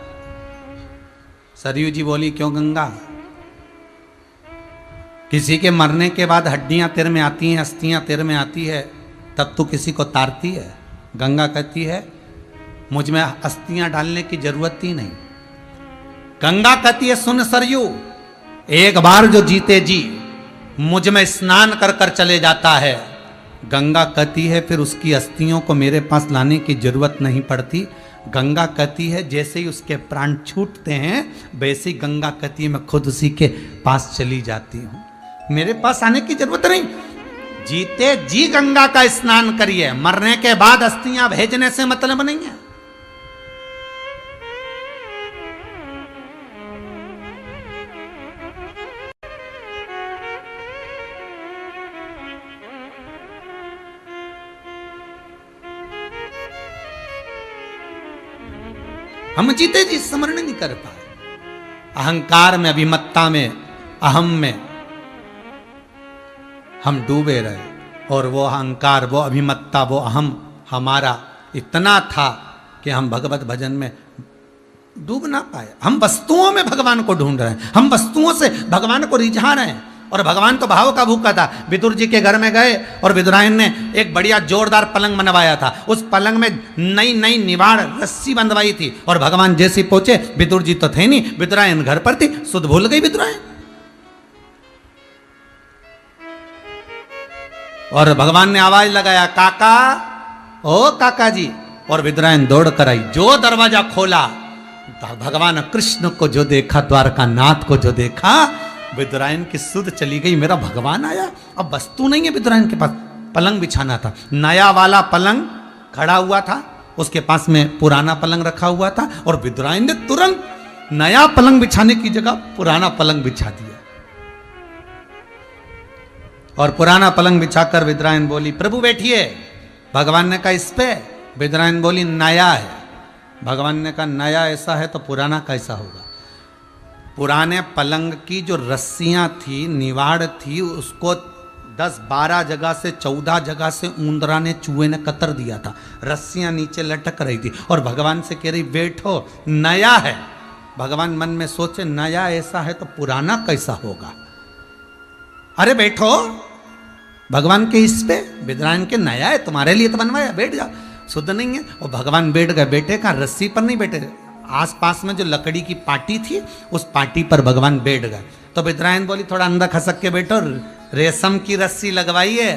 [SPEAKER 1] सरयू जी बोली, क्यों गंगा, किसी के मरने के बाद हड्डियां तेरे में आती हैं, अस्थियां तेरे में आती है, तब तू किसी को तारती है? गंगा कहती है, मुझ में अस्थियां डालने की जरूरत ही नहीं। गंगा कहती है, सुन सरयू, एक बार जो जीते जी मुझ में स्नान कर कर चले जाता है, गंगा कहती है फिर उसकी अस्थियों को मेरे पास लाने की जरूरत नहीं पड़ती। गंगा कहती है जैसे ही उसके प्राण छूटते हैं वैसे ही गंगा कहती है मैं खुद उसी के पास चली जाती हूं, मेरे पास आने की जरूरत नहीं। जीते जी गंगा का स्नान करिए, मरने के बाद अस्थियां भेजने से मतलब नहीं है। हम जीते जी स्मरण नहीं कर पाए। अहंकार में, अभिमत्ता में, अहम में हम डूबे रहे, और वो अहंकार, वो अभिमत्ता, वो अहम हमारा इतना था कि हम भगवत भजन में डूब ना पाए। हम वस्तुओं में भगवान को ढूंढ रहे हैं, हम वस्तुओं से भगवान को रिझा रहे हैं। और भगवान तो भाव का भूखा था। विदुर जी के घर में गए और विदुरायन ने एक बढ़िया जोरदार पलंग बनवाया था। उस पलंग में नई नई निवाड़ रस्सी बंधवाई थी, और भगवान जैसे पहुंचे, विदुर जी तो थे नहीं, विदुरायन घर पर थी। सुध भूल गई विदुरायन, और भगवान ने आवाज लगाया, काका, ओ काका जी, और विदुरायन दौड़ कर आई। जो दरवाजा खोला, भगवान कृष्ण को जो देखा, द्वारका नाथ को जो देखा, विदुरायन की सुध चली गई, मेरा भगवान आया। अब वस्तु नहीं है विदुरायन के पास, पलंग बिछाना था। नया वाला पलंग खड़ा हुआ था, उसके पास में पुराना पलंग रखा हुआ था, और विदुरायन ने तुरंत नया पलंग बिछाने की जगह पुराना पलंग बिछा दिया। और पुराना पलंग बिछाकर विदुरायन बोली, प्रभु बैठिए। भगवान ने कहा इस पे? विदुरायन बोली, नया है। भगवान ने कहा नया ऐसा है तो पुराना कैसा होगा? पुराने पलंग की जो रस्सियां थी, निवाड़ थी, उसको 10-12 जगह से 14 जगह से ऊंदरा ने, चूहे ने कतर दिया था। रस्सियां नीचे लटक रही थी, और भगवान से कह रही बैठो, नया है। भगवान मन में सोचे, नया ऐसा है तो पुराना कैसा होगा? अरे बैठो। भगवान के इस पे, विदुरायन के नया है, तुम्हारे लिए तो बनवाया, बैठ जाओ। शुद्ध नहीं है। और भगवान बैठ गए। बैठे कहाँ? रस्सी पर नहीं बैठे, आसपास में जो लकड़ी की पाटी थी उस पाटी पर भगवान बैठ गए। तो विदुरायन बोली, थोड़ा अंदर खसक के बैठो, रेशम की रस्सी लगवाइए।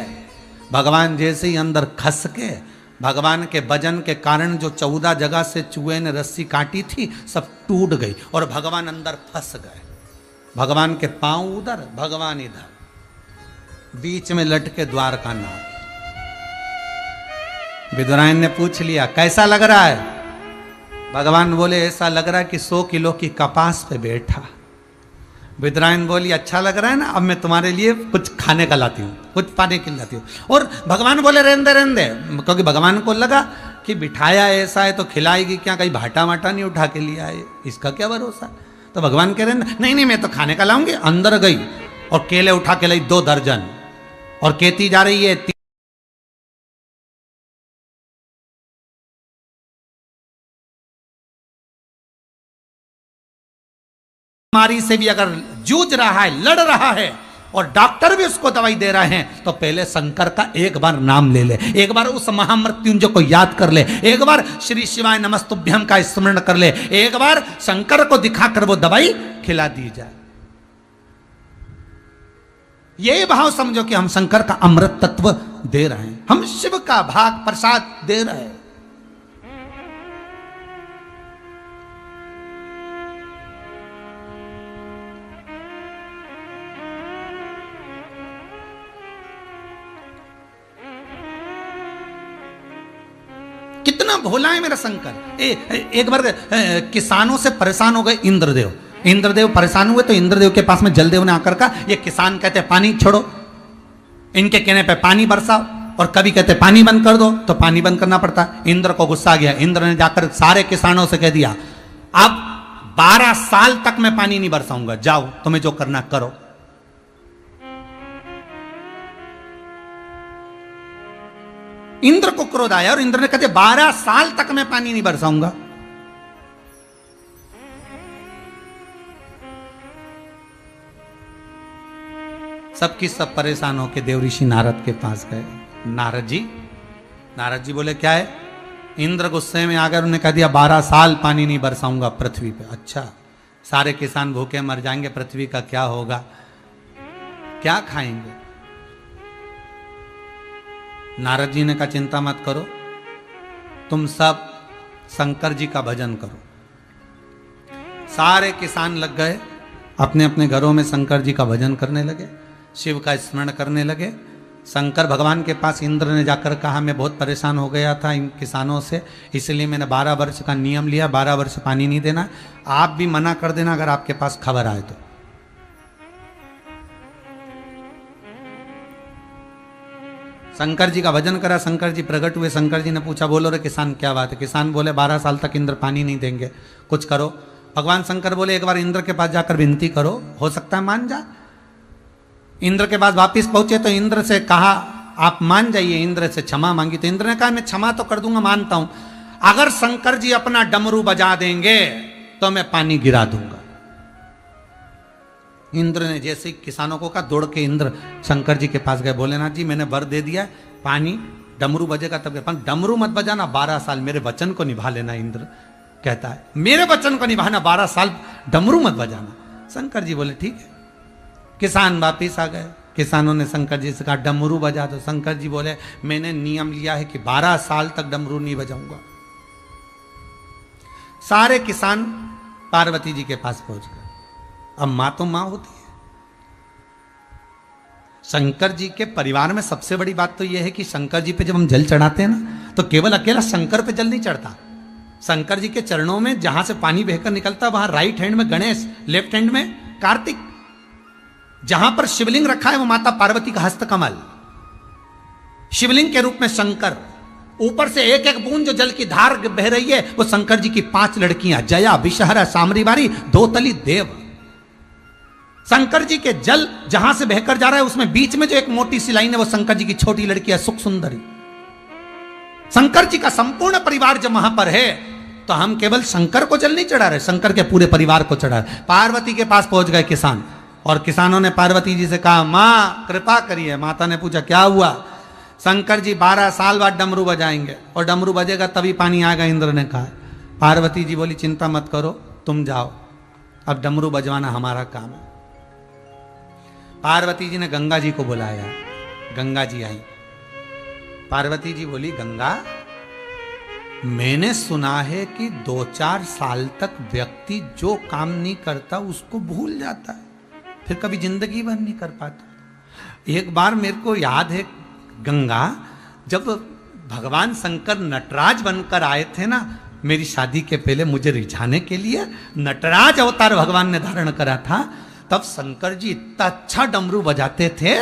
[SPEAKER 1] भगवान जैसे ही अंदर खस के, भगवान के वजन के कारण जो 14 जगह से चूहे ने रस्सी काटी थी सब टूट गई, और भगवान अंदर फंस गए। भगवान के पांव उधर, भगवान इधर, बीच में लटके द्वारका नाथ। विदुरायन ने पूछ लिया, कैसा लग रहा है? भगवान बोले, ऐसा लग रहा है कि 100 किलो की कपास पे बैठा। विदुरायन बोली, अच्छा लग रहा है ना, अब मैं तुम्हारे लिए कुछ खाने का लाती हूँ, कुछ पाने के लिए लाती हूँ। और भगवान बोले, रहने दे, क्योंकि भगवान को लगा कि बिठाया ऐसा है तो खिलाएगी क्या, कहीं भाटा वाटा नहीं उठा के लिया है, इसका क्या भरोसा। तो भगवान कह रहे नहीं नहीं, मैं तो खाने का लाऊंगी। अंदर गई और केले उठा के लाई 2 दर्जन, और कहती जा रही है, बीमारी से भी अगर जूझ रहा है, लड़ रहा है, और डॉक्टर भी उसको दवाई दे रहे हैं, तो पहले शंकर का एक बार नाम ले ले, एक बार उस महामृत्युंजय को याद कर ले, एक बार श्री शिवाय नमस्तुभ्यम का स्मरण कर ले, एक बार शंकर को दिखाकर वो दवाई खिला दी जाए। ये भाव समझो कि हम शंकर का अमृत तत्व दे रहे हैं, हम शिव का भाग प्रसाद दे रहे हैं। कितना भोला है मेरा शंकर। एक बार किसानों से परेशान हो गए इंद्रदेव। इंद्रदेव परेशान हुए तो इंद्रदेव के पास में जलदेव ने आकर कहा, ये किसान कहते पानी छोड़ो, इनके कहने पे पानी बरसाओ, और कभी कहते पानी बंद कर दो, तो पानी बंद करना पड़ता है। इंद्र को गुस्सा आ गया। इंद्र ने जाकर सारे किसानों से कह दिया, अब 12 साल तक मैं पानी नहीं बरसाऊंगा, जाओ तुम्हें जो करना करो। इंद्र को क्रोध आया और इंद्र ने कहते 12 साल तक मैं पानी नहीं बरसाऊंगा। सबकी सब परेशान होकर देव ऋषि नारद के पास गए। नारद जी बोले क्या है? इंद्र गुस्से में आकर उन्हें कह दिया 12 साल पानी नहीं बरसाऊंगा पृथ्वी पे। अच्छा, सारे किसान भूखे मर जाएंगे, पृथ्वी का क्या होगा, क्या खाएंगे? नारद जी ने कहा चिंता मत करो, तुम सब शंकर जी का भजन करो। सारे किसान लग गए, अपने अपने घरों में शंकर जी का भजन करने लगे, शिव का स्मरण करने लगे। शंकर भगवान के पास इंद्र ने जाकर कहा, मैं बहुत परेशान हो गया था इन किसानों से, इसलिए मैंने 12 वर्ष का नियम लिया, 12 वर्ष पानी नहीं देना। आप भी मना कर देना अगर आपके पास खबर आए तो। शंकर जी का भजन करा, शंकर जी प्रकट हुए। शंकर जी ने पूछा, बोलो रे किसान क्या बात है? किसान बोले 12 साल तक इंद्र पानी नहीं देंगे, कुछ करो। भगवान शंकर बोले एक बार इंद्र के पास जाकर विनती करो, हो सकता है मान जा। इंद्र के पास वापिस पहुंचे तो इंद्र से कहा आप मान जाइए, इंद्र से क्षमा मांगी तो इंद्र ने कहा मैं क्षमा तो कर दूंगा, मानता हूं, अगर शंकर जी अपना डमरू बजा देंगे तो मैं पानी गिरा दूंगा। इंद्र ने जैसे किसानों को कहा, दौड़ के इंद्र शंकर जी के पास गए। भोलेनाथ जी मैंने वर दे दिया, पानी डमरू बजेगा तब, डमरू मत बजाना, 12 साल मेरे वचन को निभा लेना। इंद्र कहता है मेरे वचन को निभाना, 12 साल डमरू मत बजाना। शंकर जी बोले ठीक है। किसान वापिस आ गए। किसानों ने शंकर जी से कहा डमरू बजा दो। शंकर जी बोले मैंने नियम लिया है कि 12 साल तक डमरू नहीं बजाऊंगा। सारे किसान पार्वती जी के पास पहुंच गए। अब मां तो मां होती है। शंकर जी के परिवार में सबसे बड़ी बात तो यह है कि शंकर जी पे जब हम जल चढ़ाते हैं ना, तो केवल अकेला शंकर पे जल नहीं चढ़ता। शंकर जी के चरणों में जहां से पानी बहकर निकलता, वहां राइट हैंड में गणेश, लेफ्ट हैंड में कार्तिक। जहां पर शिवलिंग रखा है वो माता पार्वती का हस्तकमल, शिवलिंग के रूप में शंकर। ऊपर से एक एक बूंद जो जल की धार बह रही है वो शंकर जी की 5 लड़कियां, जया, विषहरा, सामरीवारी, दोतली, देव। शंकर जी के जल जहां से बहकर जा रहा है उसमें बीच में जो एक मोटी सी लाइन है वो शंकर जी की छोटी लड़की है सुख सुंदरी। शंकर जी का संपूर्ण परिवार जब वहां पर है तो हम केवल शंकर को जल नहीं चढ़ा रहे, शंकर के पूरे परिवार को चढ़ा रहे। पार्वती के पास पहुंच गए किसान, और किसानों ने पार्वती जी से कहा मां कृपा करिए। माता ने पूछा क्या हुआ? शंकर जी 12 साल बाद डमरू बजाएंगे, और डमरू बजेगा तभी पानी आएगा, इंद्र ने कहा। पार्वती जी बोली चिंता मत करो, तुम जाओ, अब डमरू बजवाना हमारा काम है। पार्वती जी ने गंगा जी को बुलाया। गंगा जी आई। पार्वती जी बोली गंगा, मैंने सुना है कि 2-4 साल तक व्यक्ति जो काम नहीं करता उसको भूल जाता है, फिर कभी जिंदगी भर नहीं कर पाता। एक बार मेरे को याद है गंगा, जब भगवान शंकर नटराज बनकर आए थे ना मेरी शादी के पहले, मुझे रिझाने के लिए नटराज अवतार भगवान ने धारण करा था, तब शंकर जी इतना अच्छा डमरू बजाते थे,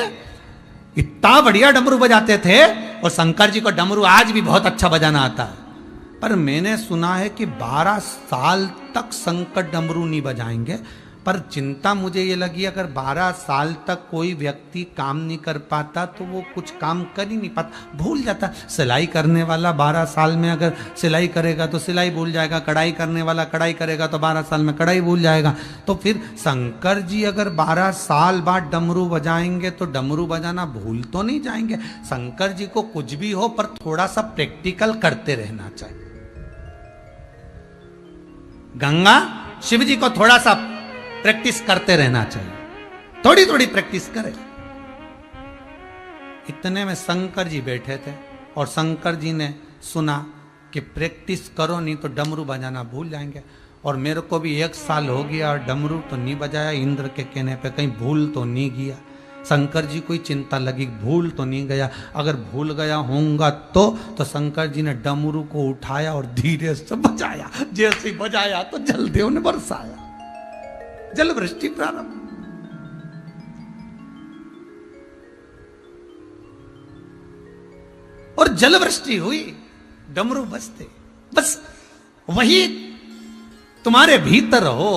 [SPEAKER 1] इतना बढ़िया डमरू बजाते थे। और शंकर जी को डमरू आज भी बहुत अच्छा बजाना आता है, पर मैंने सुना है कि 12 साल तक शंकर डमरू नहीं बजाएंगे। पर चिंता मुझे ये लगी, अगर 12 साल तक कोई व्यक्ति काम नहीं कर पाता तो वो कुछ काम कर ही नहीं पाता, भूल जाता। सिलाई करने वाला 12 साल में अगर सिलाई करेगा तो सिलाई भूल जाएगा, कढ़ाई करने वाला कढ़ाई करेगा तो 12 साल में कढ़ाई भूल जाएगा। तो फिर शंकर जी अगर 12 साल बाद डमरू बजाएंगे तो डमरू बजाना भूल तो नहीं जाएंगे। शंकर जी को कुछ भी हो पर थोड़ा सा प्रैक्टिकल करते रहना चाहिए। गंगा शिव जी को थोड़ा सा प्रैक्टिस करते रहना चाहिए, थोड़ी थोड़ी प्रैक्टिस करें। इतने में शंकर जी बैठे थे और शंकर जी ने सुना कि प्रैक्टिस करो नहीं तो डमरू बजाना भूल जाएंगे। और मेरे को भी 1 साल हो गया और डमरू तो नहीं बजाया, इंद्र के कहने पे कहीं भूल तो नहीं गया। शंकर जी को चिंता लगी, भूल तो नहीं गया, अगर भूल गया होऊंगा तो शंकर जी ने डमरू को उठाया और धीरे से बजाया। जैसे ही बजाया तो जलदेव ने बरसाया, जल वृष्टि प्रारंभ। और जल वृष्टि हुई, डमरू बजते। बस वही तुम्हारे भीतर हो।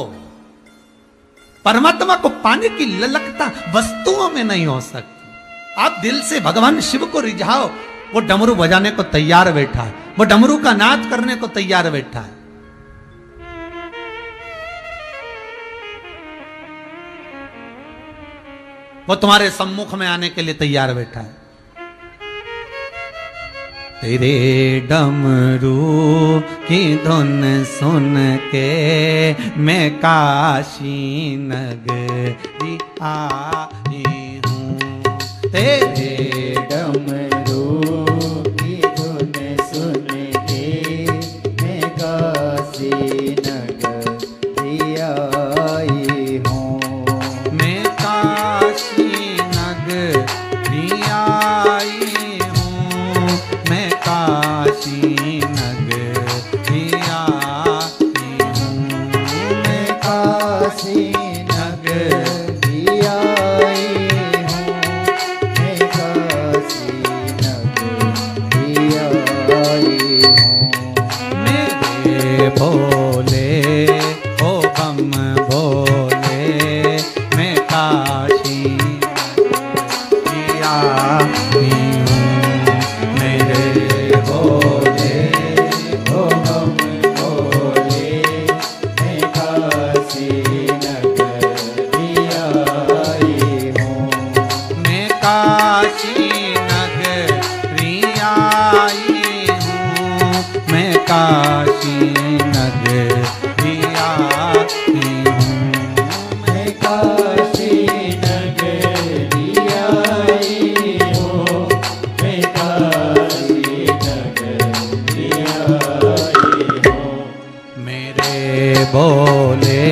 [SPEAKER 1] परमात्मा को पाने की ललकता वस्तुओं में नहीं हो सकती। आप दिल से भगवान शिव को रिझाओ, वो डमरू बजाने को तैयार बैठा है, वो डमरू का नाच करने को तैयार बैठा है। वो तुम्हारे सम्मुख में आने के लिए तैयार बैठा है। तेरे डमरू की धुन सुन के मैं काशी नगरी आई हूँ। तेरे
[SPEAKER 2] डमरू की धुन सुन के मैं काशी नगरी आई हूँ।
[SPEAKER 1] मैं काशी नगरी आई हूँ, मैं काशी नगरी आई हूँ।
[SPEAKER 2] मैं काशी नगरी आई हूँ। मैं काशी नगरी आई हूँ।
[SPEAKER 1] मेरे भोले ओ बम भोले, मैं काशी नगरी आई हूँ। मेरे भोले
[SPEAKER 2] ओ हम भोले, मैं काशी नगरी आई हूँ।
[SPEAKER 1] मैं काशी नगरी आई हूँ। मैं काशी नगरी आई हूँ।
[SPEAKER 2] मैं काशी नगरी आई हूँ। मैं काशी नगरी आई हूँ।
[SPEAKER 1] मेरे भोले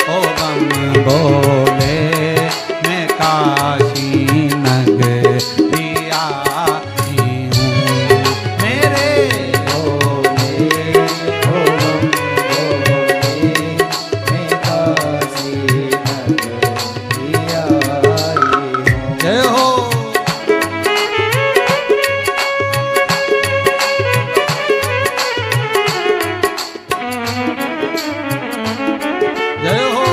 [SPEAKER 1] ओ बम भोले, मैं काशी नगरी आई हूँ। मेरे
[SPEAKER 2] भोले ओ हम भोले, मैं काशी नगरी आई हूँ।
[SPEAKER 1] जय हो। जय हो।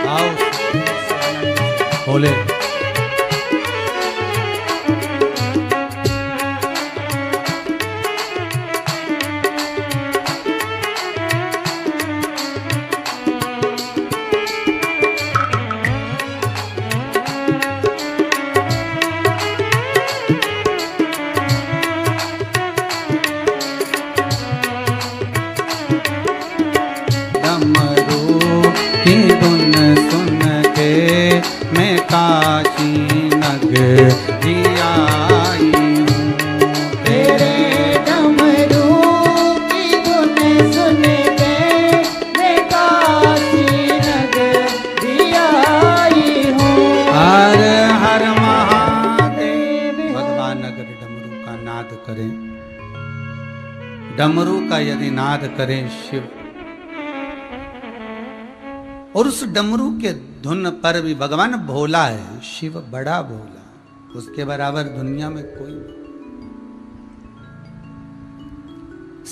[SPEAKER 1] आओ भोले। डमरू की धुन सुन के मैं काशी नगरी आई हूँ।
[SPEAKER 2] तेरे डमरू की धुन सुन के मैं काशी नगरी आई हूँ।
[SPEAKER 1] हर हर महादेव। भगवान अगर डमरू का नाद करें, डमरू का यदि नाद करें शिव, और उस डमरू के धुन पर भी भगवान भोला है, शिव बड़ा भोला, उसके बराबर दुनिया में कोई नहीं।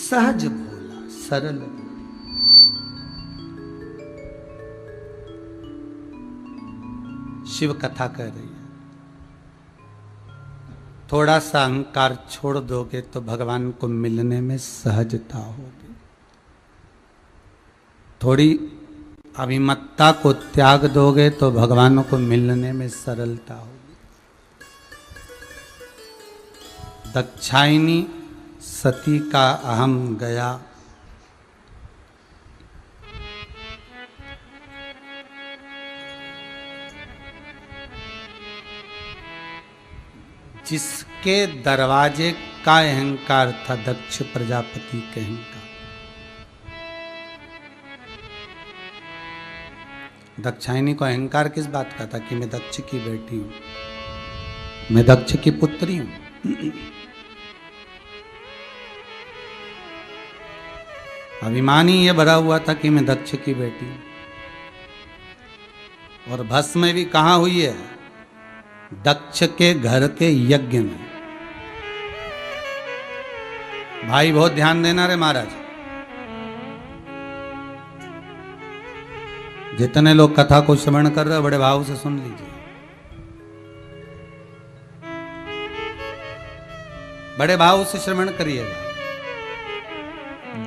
[SPEAKER 1] सहज भोला, सरल भोला। शिव कथा कह रही है, थोड़ा सा अहंकार छोड़ दोगे तो भगवान को मिलने में सहजता होगी। थोड़ी अभिमत्ता को त्याग दोगे तो भगवान को मिलने में सरलता होगी। दक्षायनी सती का अहम गया, जिसके दरवाजे का अहंकार था दक्ष प्रजापति के अहंकार। दक्षायनी को अहंकार किस बात का था कि मैं दक्ष की बेटी हूं, मैं दक्ष की पुत्री हूं। अभिमानी ये भरा हुआ था कि मैं दक्ष की बेटी हूं। और भस्म भी कहां हुई है? दक्ष के घर के यज्ञ में। भाई बहुत ध्यान देना रे महाराज, जितने लोग कथा को श्रवण कर रहे हो बड़े भाव से सुन लीजिए, बड़े भाव से श्रवण करिएगा।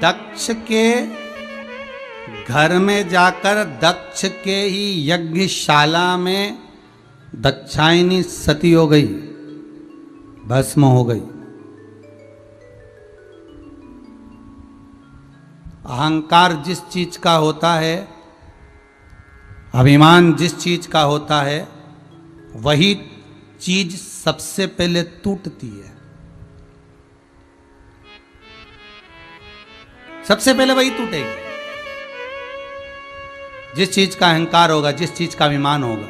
[SPEAKER 1] दक्ष के घर में जाकर दक्ष के ही यज्ञशाला में दक्षायनी सती हो गई, भस्म हो गई। अहंकार जिस चीज का होता है, अभिमान जिस चीज का होता है, वही चीज सबसे पहले टूटती है। सबसे पहले वही टूटेगी। जिस चीज का अहंकार होगा, जिस चीज का अभिमान होगा,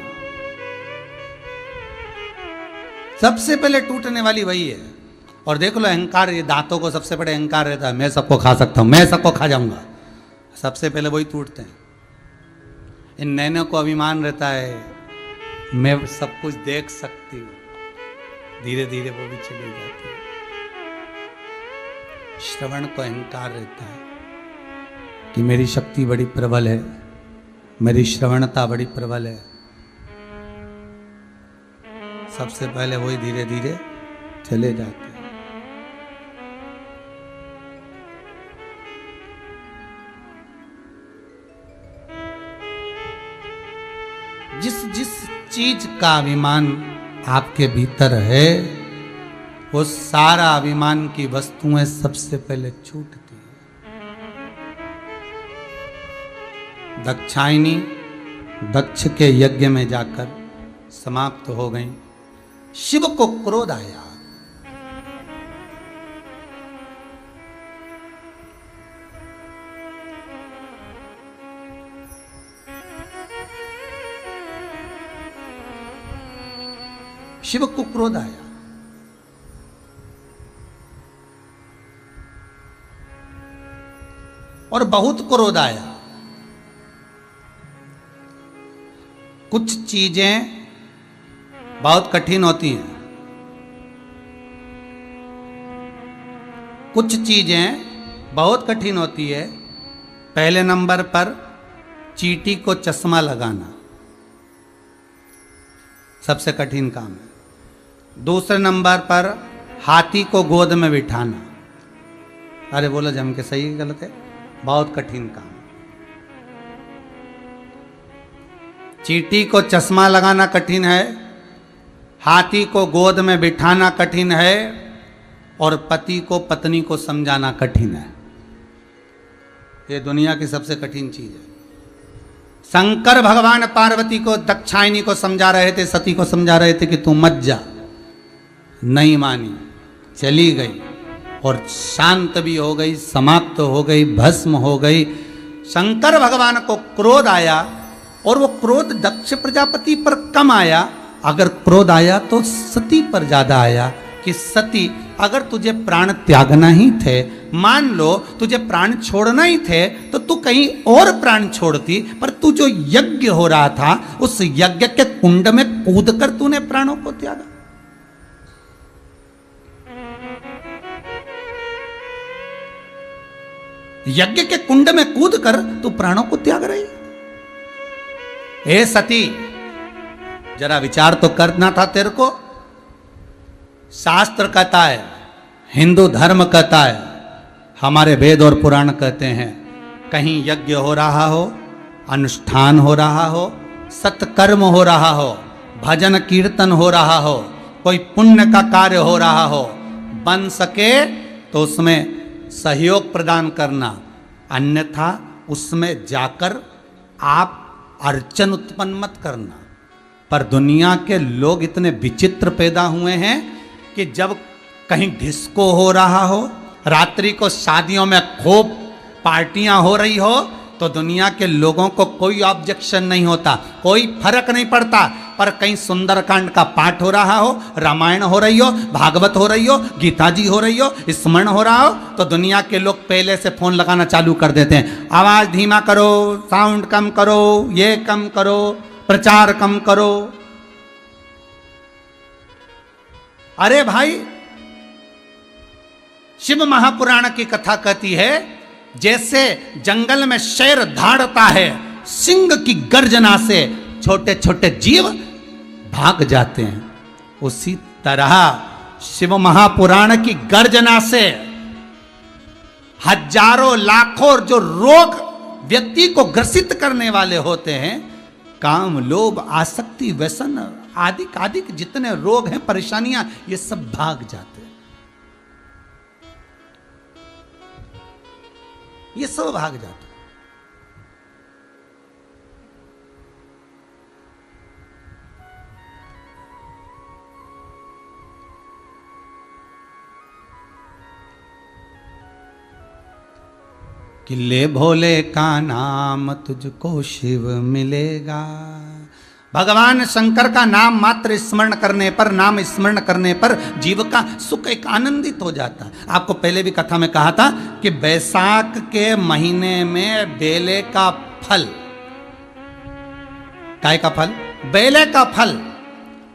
[SPEAKER 1] सबसे पहले टूटने वाली वही है। और देख लो अहंकार, ये दांतों को सबसे बड़े अहंकार रहता है, मैं सबको खा सकता हूं, मैं सबको खा जाऊंगा। सबसे पहले वही टूटते हैं। इन नैनों को अभिमान रहता है, मैं सब कुछ देख सकती हूं, धीरे धीरे वो भी चली जाती है। श्रवण को अहंकार रहता है कि मेरी शक्ति बड़ी प्रबल है, मेरी श्रवणता बड़ी प्रबल है। सबसे पहले वही धीरे धीरे चले जाते हैं। जिस जिस चीज का अभिमान आपके भीतर है, वो सारा अभिमान की वस्तुएं सबसे पहले छूटती है। दक्षायनी दक्ष के यज्ञ में जाकर समाप्त हो गई। शिव को क्रोध आया। शिव को क्रोध आया। और बहुत क्रोध आया। कुछ चीजें बहुत कठिन होती हैं। कुछ चीजें बहुत कठिन होती है। पहले नंबर पर चींटी को चश्मा लगाना सबसे कठिन काम है। दूसरे नंबर पर हाथी को गोद में बिठाना। अरे बोलो जम के, सही है गलत है? बहुत कठिन काम। चींटी को चश्मा लगाना कठिन है, हाथी को गोद में बिठाना कठिन है, और पति को पत्नी को समझाना कठिन है। ये दुनिया की सबसे कठिन चीज है। शंकर भगवान पार्वती को, दक्षायनी को समझा रहे थे, सती को समझा रहे थे कि तू मत जा। नहीं मानी, चली गई और शांत भी हो गई, समाप्त हो गई, भस्म हो गई। शंकर भगवान को क्रोध आया, और वो क्रोध दक्ष प्रजापति पर कम आया। अगर क्रोध आया तो सती पर ज्यादा आया कि सती, अगर तुझे प्राण त्यागना ही थे, मान लो तुझे प्राण छोड़ना ही थे तो तू कहीं और प्राण छोड़ती, पर तू जो यज्ञ हो रहा था उस यज्ञ के कुंड में कूदकर तूने प्राणों को त्यागा। यज्ञ के कुंड में कूदकर तू प्राणों को त्याग रही। हे सती, जरा विचार तो करना था तेरे को। शास्त्र कहता है, हिंदू धर्म कहता है, हमारे वेद और पुराण कहते हैं, कहीं यज्ञ हो रहा हो, अनुष्ठान हो रहा हो, सत्कर्म हो रहा हो, भजन कीर्तन हो रहा हो, कोई पुण्य का कार्य हो रहा हो, बन सके तो उसमें सहयोग प्रदान करना, अन्यथा उसमें जाकर आप अर्चन उत्पन्न मत करना। पर दुनिया के लोग इतने विचित्र पैदा हुए हैं कि जब कहीं डिस्को हो रहा हो, रात्रि को शादियों में खूब पार्टियां हो रही हो, तो दुनिया के लोगों को कोई ऑब्जेक्शन नहीं होता, कोई फर्क नहीं पड़ता। पर कहीं सुंदरकांड का पाठ हो रहा हो, रामायण हो रही हो, भागवत हो रही हो, गीता जी हो रही हो, स्मरण हो रहा हो, तो दुनिया के लोग पहले से फोन लगाना चालू कर देते हैं। आवाज धीमा करो, साउंड कम करो, ये कम करो, प्रचार कम करो। अरे भाई, शिव महापुराण की कथा कहती है, जैसे जंगल में शेर धाड़ता है, सिंह की गर्जना से छोटे छोटे जीव भाग जाते हैं, उसी तरह शिव महापुराण की गर्जना से हजारों लाखों जो रोग व्यक्ति को ग्रसित करने वाले होते हैं, काम, लोभ, आसक्ति, व्यसन आदि आदि जितने रोग हैं, परेशानियां, ये सब भाग जाते हैं, ये सब भाग जाते हैं। कि ले भोले का नाम तुझको शिव मिलेगा। भगवान शंकर का नाम मात्र स्मरण करने पर, नाम स्मरण करने पर जीव का सुख एक आनंदित हो जाता है। आपको पहले भी कथा में कहा था कि बैसाख के महीने में बेले का फल, काय का फल? बेले का फल,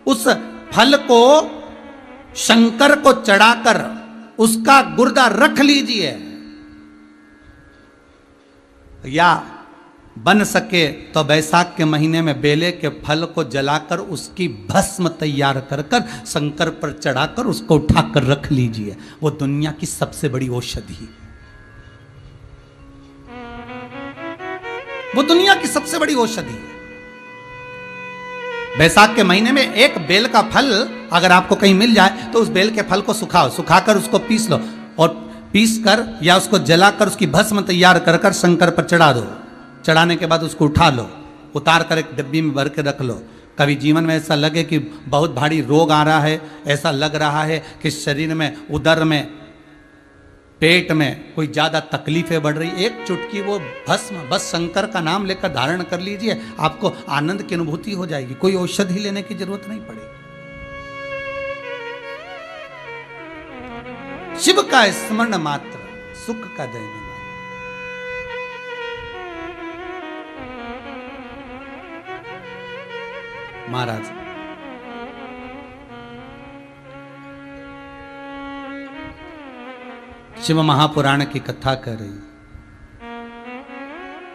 [SPEAKER 1] उस फल को शंकर को चढ़ाकर उसका गुर्दा रख लीजिए, या बन सके तो बैसाख के महीने में बेले के फल को जलाकर उसकी भस्म तैयार कर कर शंकर पर चढ़ाकर उसको उठाकर रख लीजिए। वो दुनिया की सबसे बड़ी औषधि, वो दुनिया की सबसे बड़ी औषधि है। बैसाख के महीने में एक बेल का फल अगर आपको कहीं मिल जाए तो उस बेल के फल को सुखाओ, सुखाकर उसको पीस लो, और पीस कर या उसको जलाकर उसकी भस्म तैयार कर कर शंकर पर चढ़ा दो। चढ़ाने के बाद उसको उठा लो, उतार कर एक डिब्बी में भर के रख लो। कभी जीवन में ऐसा लगे कि बहुत भारी रोग आ रहा है, ऐसा लग रहा है कि शरीर में, उदर में, पेट में कोई ज़्यादा तकलीफें बढ़ रही, एक चुटकी वो भस्म बस शंकर का नाम लेकर धारण कर लीजिए, आपको आनंद की अनुभूति हो जाएगी, कोई औषधि लेने की जरूरत नहीं पड़ेगी। शिव का स्मरण मात्र सुख का देने वाला। महाराज, शिव महापुराण की कथा कर रही,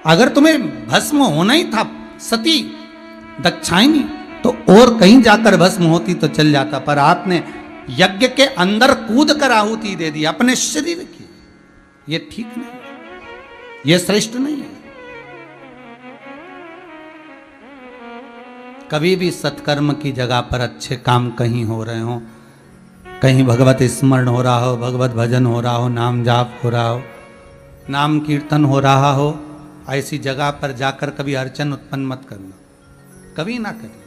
[SPEAKER 1] अगर तुम्हें भस्म होना ही था सती दक्षायनी, तो और कहीं जाकर भस्म होती तो चल जाता, पर आपने यज्ञ के अंदर कूद कर आहुति दे दी अपने शरीर की। ये ठीक नहीं है, ये श्रेष्ठ नहीं है। कभी भी सत्कर्म की जगह पर अच्छे काम कहीं हो रहे हो, कहीं भगवत स्मरण हो रहा हो, भगवत भजन हो रहा हो, नाम जाप हो रहा हो, नाम कीर्तन हो रहा हो, ऐसी जगह पर जाकर कभी अर्चन उत्पन्न मत करना, कभी ना करिए।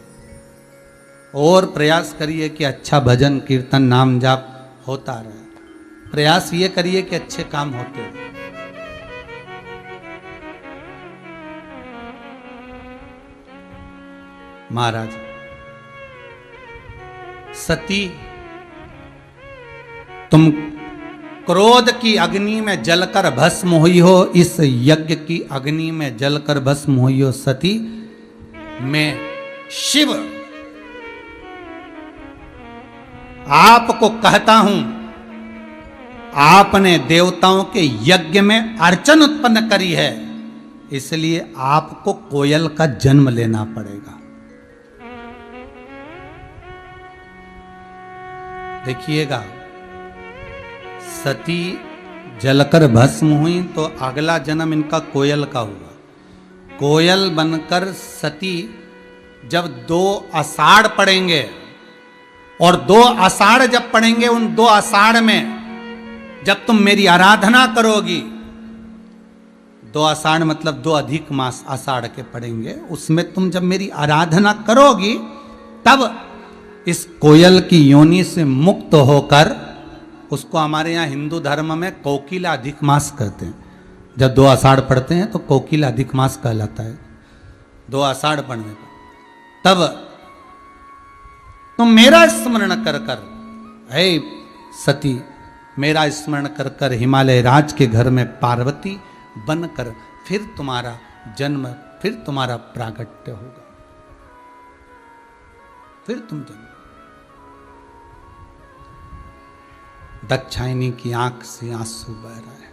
[SPEAKER 1] और प्रयास करिए कि अच्छा भजन कीर्तन नाम जाप होता रहे। प्रयास ये करिए कि अच्छे काम होते रहे। महाराज, सती तुम क्रोध की अग्नि में जलकर भस्म हुई हो, इस यज्ञ की अग्नि में जलकर भस्म हुई हो सती, मैं शिव आपको कहता हूं, आपने देवताओं के यज्ञ में अर्चन उत्पन्न करी है, इसलिए आपको कोयल का जन्म लेना पड़ेगा। देखिएगा, सती जलकर भस्म हुई तो अगला जन्म इनका कोयल का हुआ। कोयल बनकर सती जब 2 आषाढ़ पड़ेंगे, और 2 आषाढ़ जब पड़ेंगे, उन 2 आषाढ़ में जब तुम मेरी आराधना करोगी, 2 आषाढ़ मतलब 2 अधिक मास आषाढ़ के पड़ेंगे, उसमें तुम जब मेरी आराधना करोगी, तब इस कोयल की योनि से मुक्त होकर, उसको हमारे यहाँ हिंदू धर्म में कोकिला अधिक मास कहते हैं। जब 2 आषाढ़ पढ़ते हैं तो कोकिला अधिक मास कहलाता है, 2 आषाढ़ पढ़ने पर। तब तुम मेरा स्मरण कर कर, हे सती, मेरा स्मरण कर कर हिमालय राज के घर में पार्वती बनकर फिर तुम्हारा जन्म, फिर तुम्हारा प्रागट्य होगा, फिर तुम जन्म। दाक्षायणी की आंख से आंसू बह रहा है,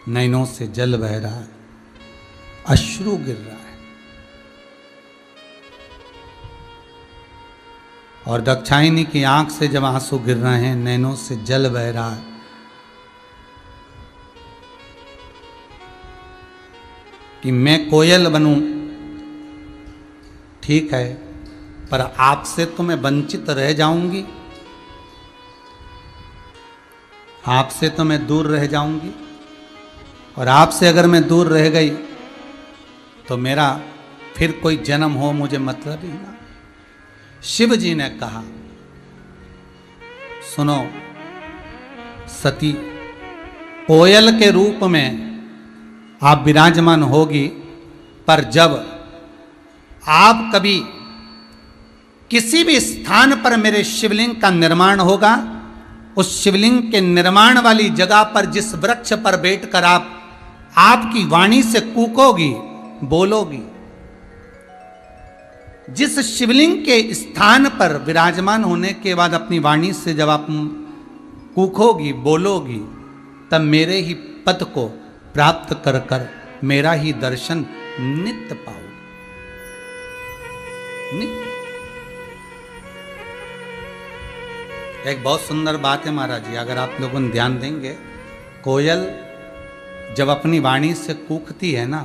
[SPEAKER 1] नैनों से जल बह रहा है, अश्रु गिर रहा है, और दाक्षायणी की आंख से जब आंसू गिर रहे हैं, नैनों से जल बह रहा है, कि मैं कोयल बनूं, ठीक है, पर आपसे तो मैं वंचित रह जाऊंगी, आपसे तो मैं दूर रह जाऊंगी, और आपसे अगर मैं दूर रह गई तो मेरा फिर कोई जन्म हो मुझे मतलब ही ना। शिव जी ने कहा, सुनो सती, कोयल के रूप में आप विराजमान होगी, पर जब आप कभी किसी भी स्थान पर मेरे शिवलिंग का निर्माण होगा, उस शिवलिंग के निर्माण वाली जगह पर जिस वृक्ष पर बैठकर आप आपकी वाणी से कूकोगी, बोलोगी, जिस शिवलिंग के स्थान पर विराजमान होने के बाद अपनी वाणी से जब आप कूकोगी, बोलोगी, तब मेरे ही पद को प्राप्त कर कर मेरा ही दर्शन नित्य पाओगे, नित्य। एक बहुत सुंदर बात है महाराज जी, अगर आप लोगों ने ध्यान देंगे, कोयल जब अपनी वाणी से कूकती है ना,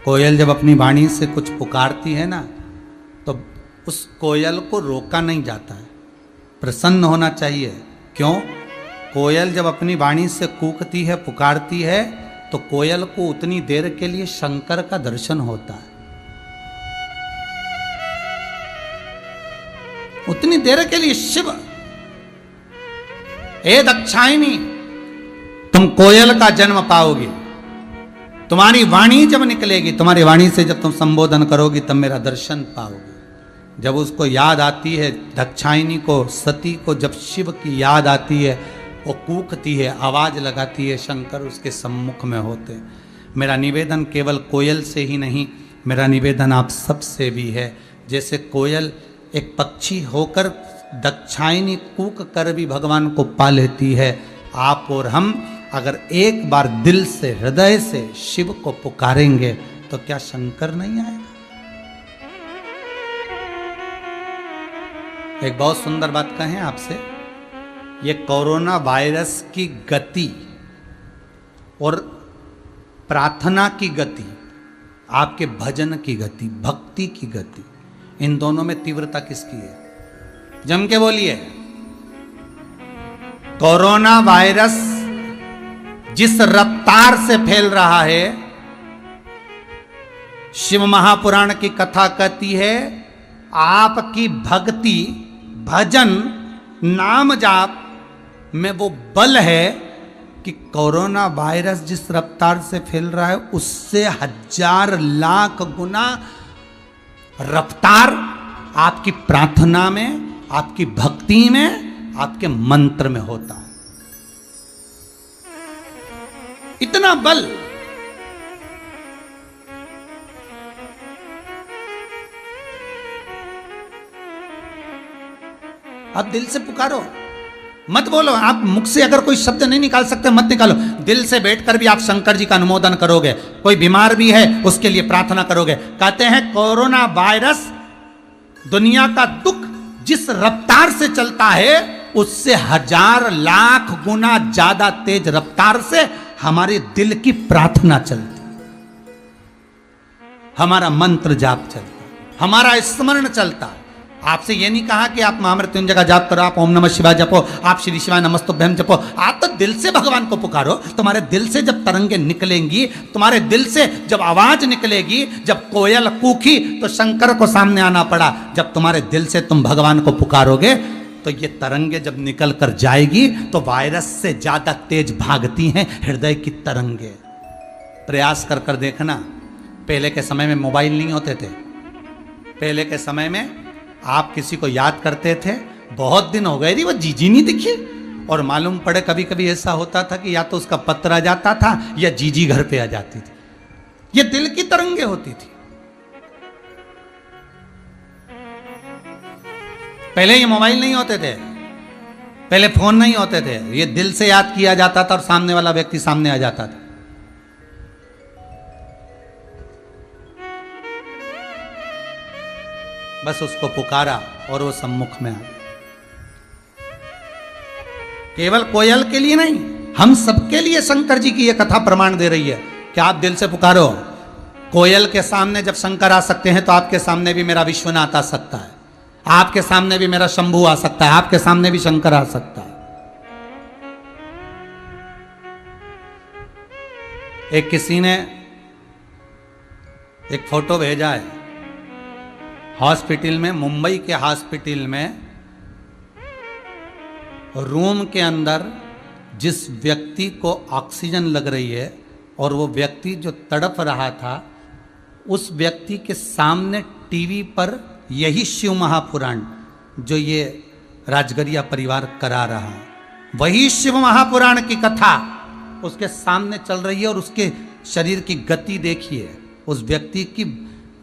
[SPEAKER 1] कोयल जब अपनी वाणी से कुछ पुकारती है ना, तो उस कोयल को रोका नहीं जाता है, प्रसन्न होना चाहिए। क्यों? कोयल जब अपनी वाणी से कूकती है, पुकारती है, तो कोयल को उतनी देर के लिए शंकर का दर्शन होता है, उतनी देर के लिए शिव। हे दाक्षायणी, तुम कोयल का जन्म पाओगी, तुम्हारी वाणी जब निकलेगी, तुम्हारी वाणी से जब तुम संबोधन करोगी, तब मेरा दर्शन पाओगे। जब उसको याद आती है, दाक्षायणी को, सती को जब शिव की याद आती है, वो कूकती है, आवाज लगाती है, शंकर उसके सम्मुख में होते। मेरा निवेदन केवल कोयल से ही नहीं, मेरा निवेदन आप सबसे भी है। जैसे कोयल एक पक्षी होकर दाक्षायणी कूक कर भी भगवान को पा लेती है, आप और हम अगर एक बार दिल से, हृदय से शिव को पुकारेंगे, तो क्या शंकर नहीं आएगा? एक बहुत सुंदर बात कहें आपसे, ये कोरोना वायरस की गति और प्रार्थना की गति, आपके भजन की गति, भक्ति की गति, इन दोनों में तीव्रता किसकी है? जम के बोलिए। कोरोना वायरस जिस रफ्तार से फैल रहा है, शिव महापुराण की कथा कहती है, आपकी भक्ति, भजन, नाम जाप में वो बल है कि कोरोना वायरस जिस रफ्तार से फैल रहा है, उससे 1000 लाख गुना रफ्तार आपकी प्रार्थना में, आपकी भक्ति में, आपके मंत्र में होता है। इतना बल। आप दिल से पुकारो, मत बोलो। आप मुख से अगर कोई शब्द नहीं निकाल सकते मत निकालो, दिल से बैठकर भी आप शंकर जी का अनुमोदन करोगे। कोई बीमार भी है उसके लिए प्रार्थना करोगे। कहते हैं कोरोना वायरस दुनिया का दुख जिस रफ्तार से चलता है उससे 1000 लाख गुना ज्यादा तेज रफ्तार से हमारे दिल की प्रार्थना चलती, हमारा मंत्र जाप चलता, हमारा स्मरण चलता। आपसे ये नहीं कहा कि आप महामृत्युंजय का जाप करो, आप ओम नमः शिवाय जपो, आप श्री शिवाय नमस्तुभ्यम जपो। आप तो दिल से भगवान को पुकारो। तुम्हारे दिल से जब तरंगे निकलेंगी, तुम्हारे दिल से जब आवाज निकलेगी, जब कोयल कूकी तो शंकर को सामने आना पड़ा। जब तुम्हारे दिल से तुम भगवान को पुकारोगे तो ये तरंगे जब निकल कर जाएगी तो वायरस से ज्यादा तेज भागती हैं हृदय की तरंगे। प्रयास कर कर देखना। पहले के समय में मोबाइल नहीं होते थे। पहले के समय में आप किसी को याद करते थे, बहुत दिन हो गए थी वो जीजी नहीं दिखी, और मालूम पड़े कभी कभी ऐसा होता था कि या तो उसका पत्र आ जाता था या जीजी घर पे आ जाती थी। ये दिल की तरंगे होती थी। पहले ये मोबाइल नहीं होते थे, पहले फोन नहीं होते थे। ये दिल से याद किया जाता था और सामने वाला व्यक्ति सामने आ जाता था। बस उसको पुकारा और वो सम्मुख में आ गया। केवल कोयल के लिए नहीं, हम सबके लिए शंकर जी की यह कथा प्रमाण दे रही है कि आप दिल से पुकारो। कोयल के सामने जब शंकर आ सकते हैं तो आपके सामने भी मेरा विश्वनाथ आ सकता है, आपके सामने भी मेरा शंभू आ सकता है, आपके सामने भी शंकर आ सकता है। एक किसी ने एक फोटो भेजा है हॉस्पिटल में, मुंबई के हॉस्पिटल में रूम के अंदर जिस व्यक्ति को ऑक्सीजन लग रही है और वो व्यक्ति जो तड़प रहा था, उस व्यक्ति के सामने टीवी पर यही शिव महापुराण जो ये राजगरिया परिवार करा रहा है, वही शिव महापुराण की कथा उसके सामने चल रही है। और उसके शरीर की गति देखिए, उस व्यक्ति की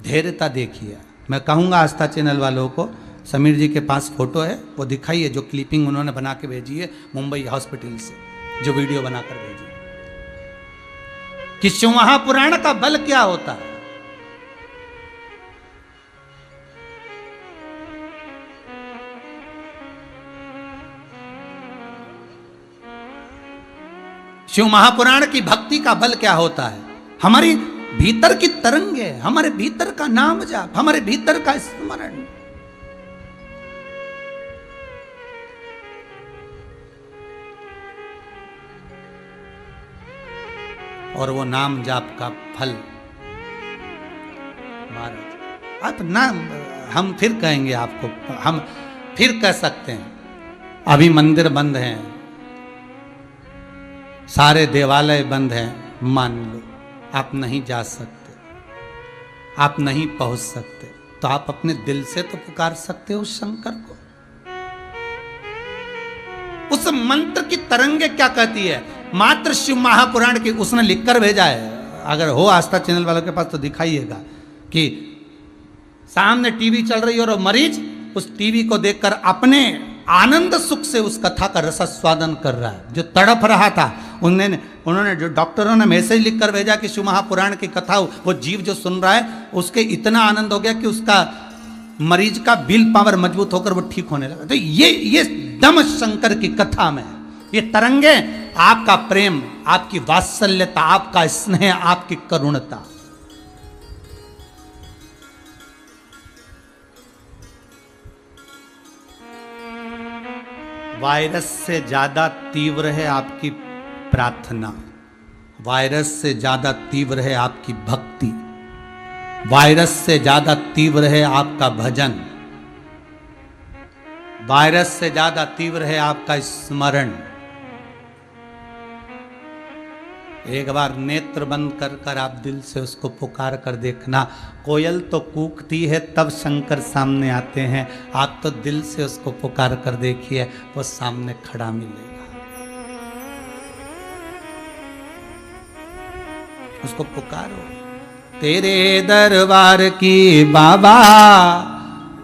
[SPEAKER 1] धैर्यता देखिए। मैं कहूँगा आस्था चैनल वालों को, समीर जी के पास फोटो है, वो दिखाइए जो क्लिपिंग उन्होंने बना के भेजी है मुंबई हॉस्पिटल से, जो वीडियो बनाकर भेजी कि शिव महापुराण का बल क्या होता है। शिव महापुराण की भक्ति का बल क्या होता है। हमारी भीतर की तरंगे, हमारे भीतर का नाम जाप, हमारे भीतर का स्मरण। और वो नाम जाप का फल महाराज, आप नाम, हम फिर कहेंगे आपको, हम फिर कह सकते हैं। अभी मंदिर बंद हैं, सारे देवालय बंद हैं, मान लो आप नहीं जा सकते, आप नहीं पहुंच सकते, तो आप अपने दिल से तो पुकार सकते हो उस शंकर को। उस मंत्र की तरंगे क्या कहती है, मात्र शिव महापुराण की उसने लिखकर भेजा है। अगर हो आस्था चैनल वालों के पास तो दिखाइएगा कि सामने टीवी चल रही है और मरीज उस टीवी को देखकर अपने आनंद सुख से उस कथा का रसास्वादन कर रहा है। जो तड़प रहा था उन्होंने जो डॉक्टरों ने मैसेज लिखकर भेजा कि शिव महापुराण की कथा, वो जीव जो सुन रहा है उसके इतना आनंद हो गया कि उसका मरीज का विल पावर मजबूत होकर वो ठीक होने लगा। तो ये दम शंकर की कथा में, ये तरंगे आपका प्रेम, आपकी वात्सल्यता, आपका स्नेह, आपकी करुणता। वायरस से ज्यादा तीव्र है आपकी प्रार्थना, वायरस से ज्यादा तीव्र है आपकी भक्ति, वायरस से ज्यादा तीव्र है आपका भजन, वायरस से ज्यादा तीव्र है आपका स्मरण। एक बार नेत्र बंद कर कर आप दिल से उसको पुकार कर देखना। कोयल तो कूकती है तब शंकर सामने आते हैं, आप तो दिल से उसको पुकार कर देखिए, वो सामने खड़ा मिलेगा। उसको पुकारो। तेरे दरबार की बाबा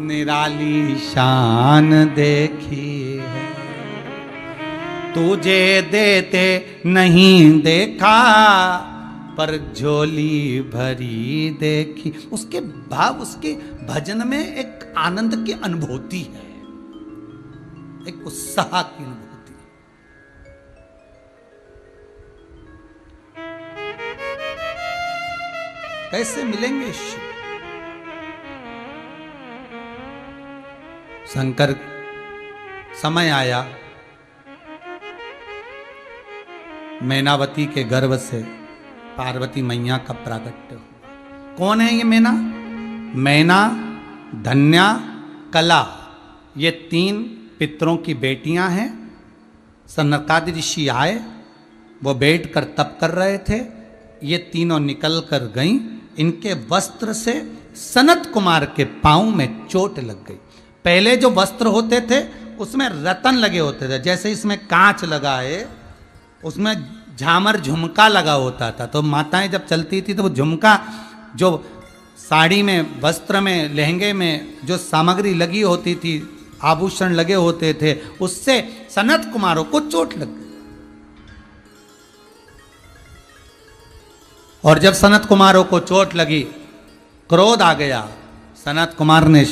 [SPEAKER 1] निराली शान देखी है, तुझे देते नहीं देखा पर झोली भरी देखी। उसके भाव, उसके भजन में एक आनंद की अनुभूति है, एक उत्साह की अनुभूति। कैसे मिलेंगे शिव? शंकर समय आया, मैनावती के गर्भ से पार्वती मैया का प्राकट्य हुआ। कौन है ये मैना? मैना, धन्या, कला, ये 3 पितरों की बेटियां हैं। सनकादि ऋषि आए, वो बैठ कर तप कर रहे थे, ये तीनों निकल कर गईं। इनके वस्त्र से सनत कुमार के पांव में चोट लग गई। पहले जो वस्त्र होते थे उसमें रतन लगे होते थे, जैसे इसमें कांच लगा है, उसमें झामर झुमका लगा होता था। तो माताएं जब चलती थी तो वो झुमका, जो साड़ी में, वस्त्र में, लहंगे में जो सामग्री लगी होती थी, आभूषण लगे होते थे, उससे सनत कुमारों को चोट लग गई। और जब सनत कुमारों को चोट लगी, क्रोध आ गया। सनत कुमार ने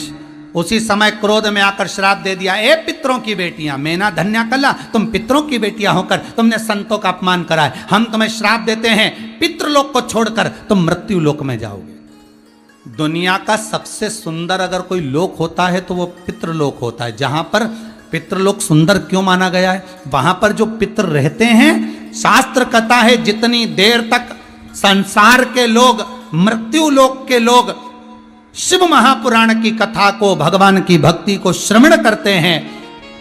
[SPEAKER 1] उसी समय क्रोध में आकर श्राप दे दिया, ए पितरों की बेटियां, मैना, धन्या, कला, तुम पितरों की बेटियां होकर तुमने संतों का अपमान करा है, हम तुम्हें श्राप देते हैं, पितृलोक को छोड़कर तुम मृत्यु लोक में जाओगे। दुनिया का सबसे सुंदर अगर कोई लोक होता है तो वो पितृलोक होता है। जहां पर पितृलोक सुंदर क्यों माना गया है? वहां पर जो पितृ रहते हैं, शास्त्र कहता है जितनी देर तक संसार के लोग, मृत्यु लोक के लोग शिव महापुराण की कथा को, भगवान की भक्ति को श्रवण करते हैं,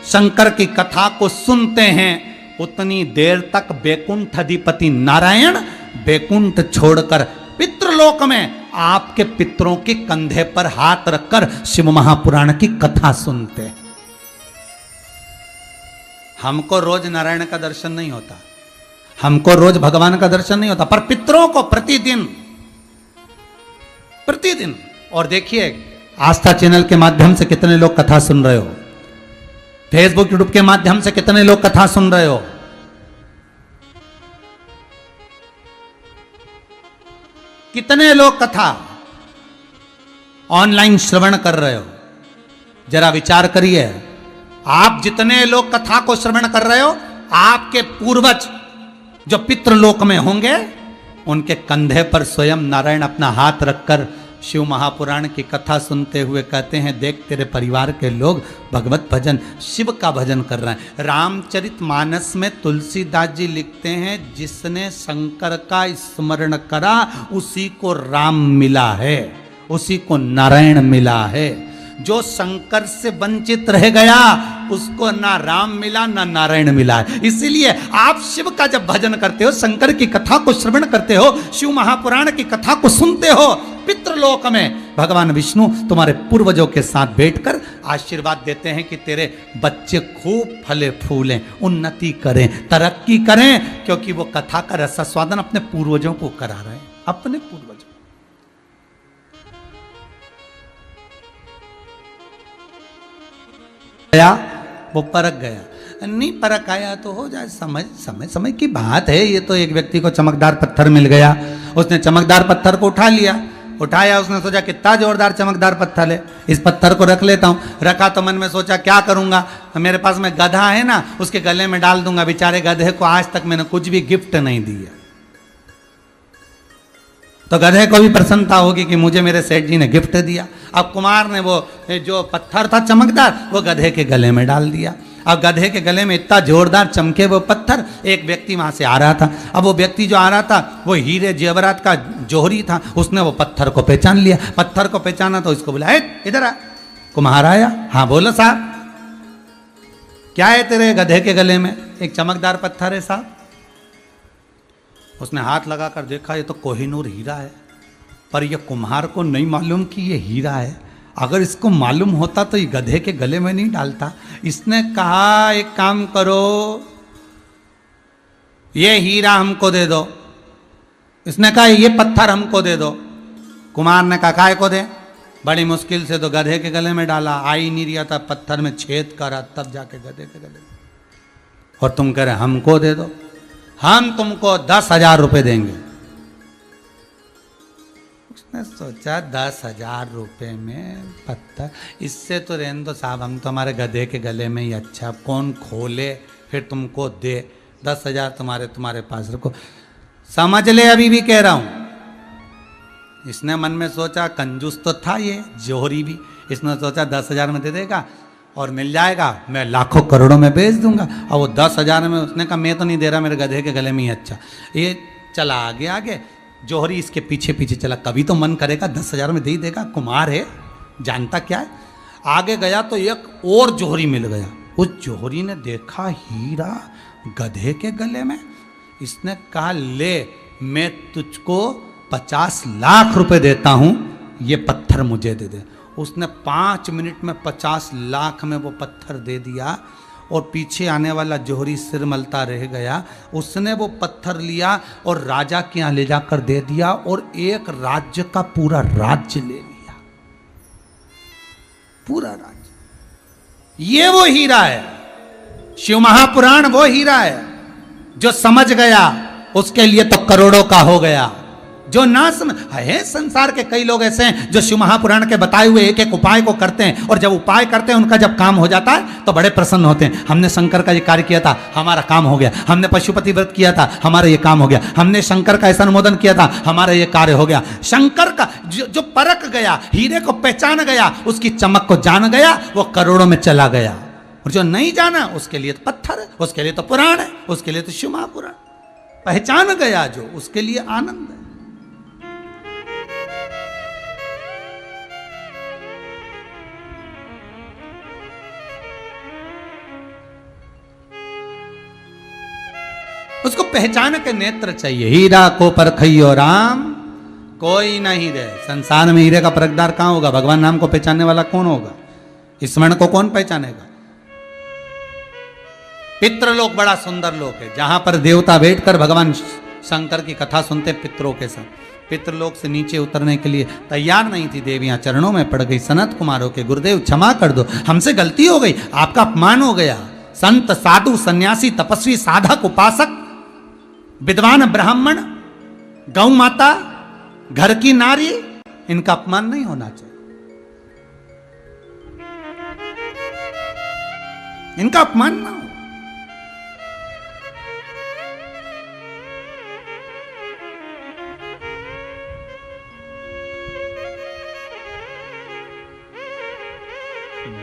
[SPEAKER 1] शंकर की कथा को सुनते हैं, उतनी देर तक बैकुंठ अधिपति नारायण बैकुंठ छोड़कर पितृलोक में आपके पितरों के कंधे पर हाथ रखकर शिव महापुराण की कथा सुनते हैं। हमको रोज नारायण का दर्शन नहीं होता, हमको रोज भगवान का दर्शन नहीं होता, पर पितरों को प्रतिदिन। और देखिए आस्था चैनल के माध्यम से कितने लोग कथा सुन रहे हो, फेसबुक यूट्यूब के माध्यम से कितने लोग कथा सुन रहे हो। कितने लोग कथा ऑनलाइन श्रवण कर रहे हो, जरा विचार करिए। आप जितने लोग कथा को श्रवण कर रहे हो, आपके पूर्वज जो पितृलोक में होंगे, उनके कंधे पर स्वयं नारायण अपना हाथ रखकर शिव महापुराण की कथा सुनते हुए कहते हैं, देख तेरे परिवार के लोग भगवत भजन, शिव का भजन कर रहे हैं। रामचरितमानस में तुलसीदास जी लिखते हैं, जिसने शंकर का स्मरण करा उसी को राम मिला है, उसी को नारायण मिला है। जो शंकर से वंचित रह गया उसको ना राम मिला ना नारायण मिला है। इसीलिए आप शिव का जब भजन करते हो, शंकर की कथा को श्रवण करते हो, शिव महापुराण की कथा को सुनते हो, पितृलोक में भगवान विष्णु तुम्हारे पूर्वजों के साथ बैठकर आशीर्वाद देते हैं कि तेरे बच्चे खूब फले फूलें, उन्नति करें, तरक्की करें, क्योंकि वो कथा का रसास्वादन अपने पूर्वजों को करा रहे हैं, अपने पूर्वजों। वो परख गया, नहीं परख आया तो हो जाए, समय की बात है। ये तो एक व्यक्ति को चमकदार पत्थर मिल गया, उसने चमकदार पत्थर को उठाया, उसने सोचा कितना जोरदार चमकदार पत्थर है, इस पत्थर को रख लेता हूँ। रखा तो मन में सोचा क्या करूंगा, मेरे पास में गधा है ना, उसके गले में डाल दूंगा। बेचारे गधे को आज तक मैंने कुछ भी गिफ्ट नहीं दिया, तो गधे को भी प्रसन्नता होगी कि मुझे मेरे सेठ जी ने गिफ्ट दिया। अब कुमार ने वो जो पत्थर था चमकदार, वो गधे के गले में डाल दिया। अब गधे के गले में इतना जोरदार चमके वो पत्थर, एक व्यक्ति वहां से आ रहा था। अब वो व्यक्ति जो आ रहा था वो हीरे जेवरात का जोहरी था, उसने वो पत्थर को पहचान लिया। पत्थर को पहचाना तो इसको बोला, इधर आ। कुम्हार आया, हाँ बोलो साहब, क्या है तेरे गधे के गले में? एक चमकदार पत्थर है साहब। उसने हाथ लगाकर देखा, ये तो कोहिनूर हीरा है, पर यह कुम्हार को नहीं मालूम कि ये हीरा है। अगर इसको मालूम होता तो ये गधे के गले में नहीं डालता। इसने कहा, एक काम करो, ये हीरा हमको दे दो। इसने कहा, ये पत्थर हमको दे दो। कुम्हार ने कहा, काय को दे? बड़ी मुश्किल से तो गधे के गले में डाला, आ ही नहीं रहा था, पत्थर में छेद करा, तब जाके गधे के गले में। और तुम कह रहे हमको दे दो, हम तुमको 10,000 रुपये देंगे। उसने सोचा 10,000 रुपये में पत्थर, इससे तो रहने दो साहब, हम तो हमारे गधे के गले में ही अच्छा, कौन खोले फिर तुमको दे, 10,000 तुम्हारे पास रखो। समझ ले, अभी भी कह रहा हूं। इसने मन में सोचा, कंजूस तो था ये जोहरी भी, इसने सोचा 10,000 में दे देगा और मिल जाएगा, मैं लाखों करोड़ों में बेच दूंगा। और वो 10,000 में, उसने कहा मैं तो नहीं दे रहा, मेरे गधे के गले में ही अच्छा। ये चला आगे आगे, जोहरी इसके पीछे पीछे चला, कभी तो मन करेगा 10,000 में दे ही देगा, कुमार है, जानता क्या है। आगे गया तो एक और जोहरी मिल गया। उस जोहरी ने देखा हीरा गधे के गले में। इसने कहा, ले मैं तुझको 50 लाख रुपए देता हूं, ये पत्थर मुझे दे दे। उसने 5 मिनट में 50 लाख में वो पत्थर दे दिया और पीछे आने वाला जोहरी सिर मलता रह गया। उसने वो पत्थर लिया और राजा के यहाँ ले जाकर दे दिया और एक राज्य का पूरा राज्य ले लिया, पूरा राज्य। ये वो हीरा है, शिव महापुराण वो हीरा है। जो समझ गया उसके लिए तो करोड़ों का हो गया, जो ना समझ है। संसार के कई लोग ऐसे हैं जो शिव महापुराण के बताए हुए एक एक उपाय को करते हैं, और जब उपाय करते हैं उनका जब काम हो जाता है तो बड़े प्रसन्न होते हैं। हमने शंकर का ये कार्य किया था, हमारा काम हो गया। हमने पशुपति व्रत किया था, हमारा ये काम हो गया। हमने शंकर का ऐसा अनुमोदन किया था, हमारा ये कार्य हो गया। शंकर का जो परख गया, हीरे को पहचान गया, उसकी चमक को जान गया, वो करोड़ों में चला गया। और जो नहीं जाना उसके लिए तो पत्थर है, उसके लिए तो पुराण है, उसके लिए तो शिव महापुराण। पहचान गया जो, उसके लिए आनंद है। उसको पहचान के नेत्र चाहिए। हीरा को परखइयो राम, कोई नहीं दे। संसार में हीरे का परखदार कहां होगा? भगवान नाम को पहचानने वाला कौन होगा? स्मरण को कौन पहचानेगा? पितृलोक बड़ा सुंदर लोक है, जहां पर देवता बैठकर भगवान शंकर की कथा सुनते पितरों के साथ। पितृलोक से नीचे उतरने के लिए तैयार नहीं थी देवियां, चरणों में पड़ गई। सनत कुमारों के गुरुदेव क्षमा कर दो, हमसे गलती हो गई, आपका अपमान हो गया। संत साधु सन्यासी तपस्वी साधक उपासक विद्वान ब्राह्मण गौ माता घर की नारी, इनका अपमान नहीं होना चाहिए, इनका अपमान ना हो।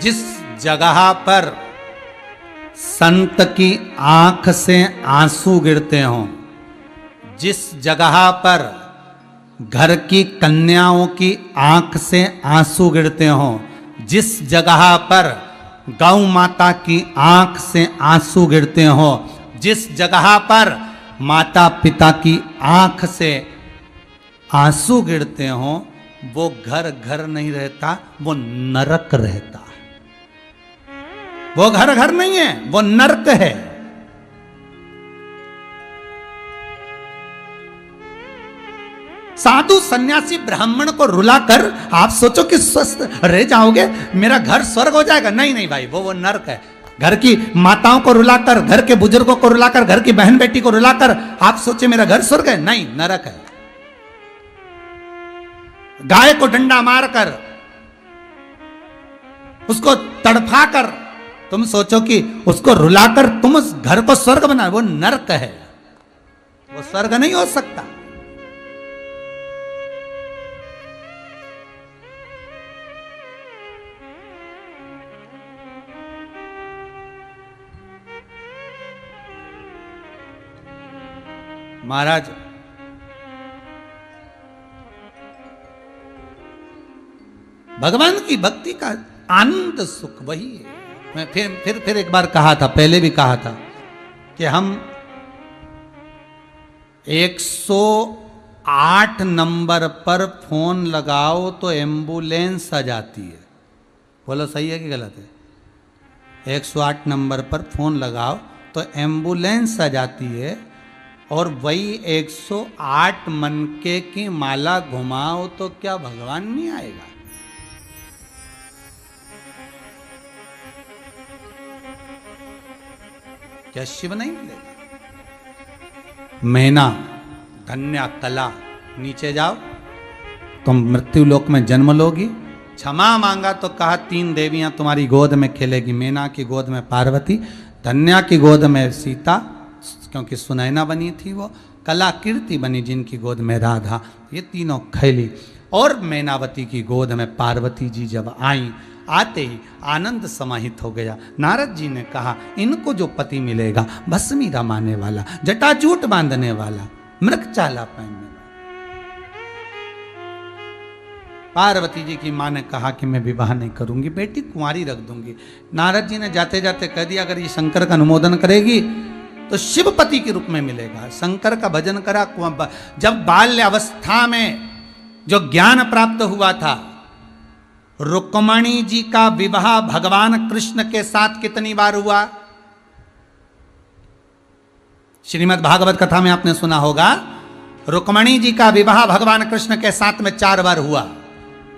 [SPEAKER 1] जिस जगह पर संत की आंख से आंसू गिरते हों, जिस जगह पर घर की कन्याओं की आंख से आंसू गिरते हों, जिस जगह पर गौ माता की आंख से आंसू गिरते हों, जिस जगह पर माता पिता की आंख से आंसू गिरते हों, वो घर घर नहीं रहता, वो नरक रहता है। वो घर घर नहीं है, वो नरक है। साधु सन्यासी ब्राह्मण को रुलाकर आप सोचो कि स्वस्थ रह जाओगे, मेरा घर स्वर्ग हो जाएगा। नहीं नहीं भाई, वो नरक है। घर की माताओं को रुलाकर, घर के बुजुर्गों को रुलाकर, घर की बहन बेटी को रुलाकर आप सोचे मेरा घर स्वर्ग है, नहीं, नरक है। गाय को डंडा मारकर, उसको तड़फाकर तुम सोचो कि उसको रुलाकर तुम उस घर को स्वर्ग बना, वो नरक है, वो स्वर्ग नहीं हो सकता। महाराज भगवान की भक्ति का आनंद सुख वही है। मैं फिर एक बार कहा था, पहले भी कहा था कि हम 108 नंबर पर फोन लगाओ तो एम्बुलेंस आ जाती है। बोलो सही है कि गलत है? 108 नंबर पर फोन लगाओ तो एम्बुलेंस आ जाती है, और वही 108 मनके की माला घुमाओ तो क्या भगवान नहीं आएगा? क्या शिव नहीं मिलेगा? मैना, कन्या, कला, नीचे जाओ तुम मृत्यु लोक में जन्म लोगी। क्षमा मांगा तो कहा 3 देवियां तुम्हारी गोद में खेलेगी। मैना की गोद में पार्वती, कन्या की गोद में सीता क्योंकि सुनैना बनी थी वो, कला कीर्ति बनी जिनकी गोद में राधा, ये तीनों खेली। और मैनावती की गोद में पार्वती जी जब आई, आते ही आनंद समाहित हो गया। नारद जी ने कहा इनको जो पति मिलेगा भस्मी रमाने वाला, जटाजूट बांधने वाला, मृगचाला पहनने वाला। पार्वती जी की मां ने कहा कि मैं विवाह नहीं करूंगी, बेटी कुंवारी रख दूंगी। नारद जी ने जाते जाते कह दिया अगर ये शंकर का अनुमोदन करेगी तो शिवपति के रूप में मिलेगा। शंकर का भजन करा। जब बाल्य अवस्था में जो ज्ञान प्राप्त हुआ था, रुक्मणी जी का विवाह भगवान कृष्ण के साथ कितनी बार हुआ? श्रीमद् भागवत कथा में आपने सुना होगा, रुक्मणी जी का विवाह भगवान कृष्ण के साथ में 4 बार हुआ।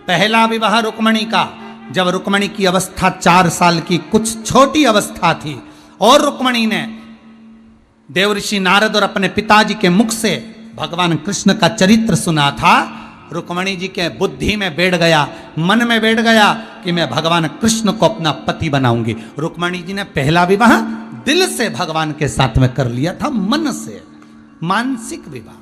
[SPEAKER 1] पहला विवाह रुक्मणी का जब रुक्मणी की अवस्था 4 साल की कुछ छोटी अवस्था थी, और रुक्मणी ने देवऋषि नारद और अपने पिताजी के मुख से भगवान कृष्ण का चरित्र सुना था। रुक्मणी जी के बुद्धि में बैठ गया, मन में बैठ गया कि मैं भगवान कृष्ण को अपना पति बनाऊंगी। रुक्मणी जी ने पहला विवाह दिल से भगवान के साथ में कर लिया था, मन से, मानसिक विवाह।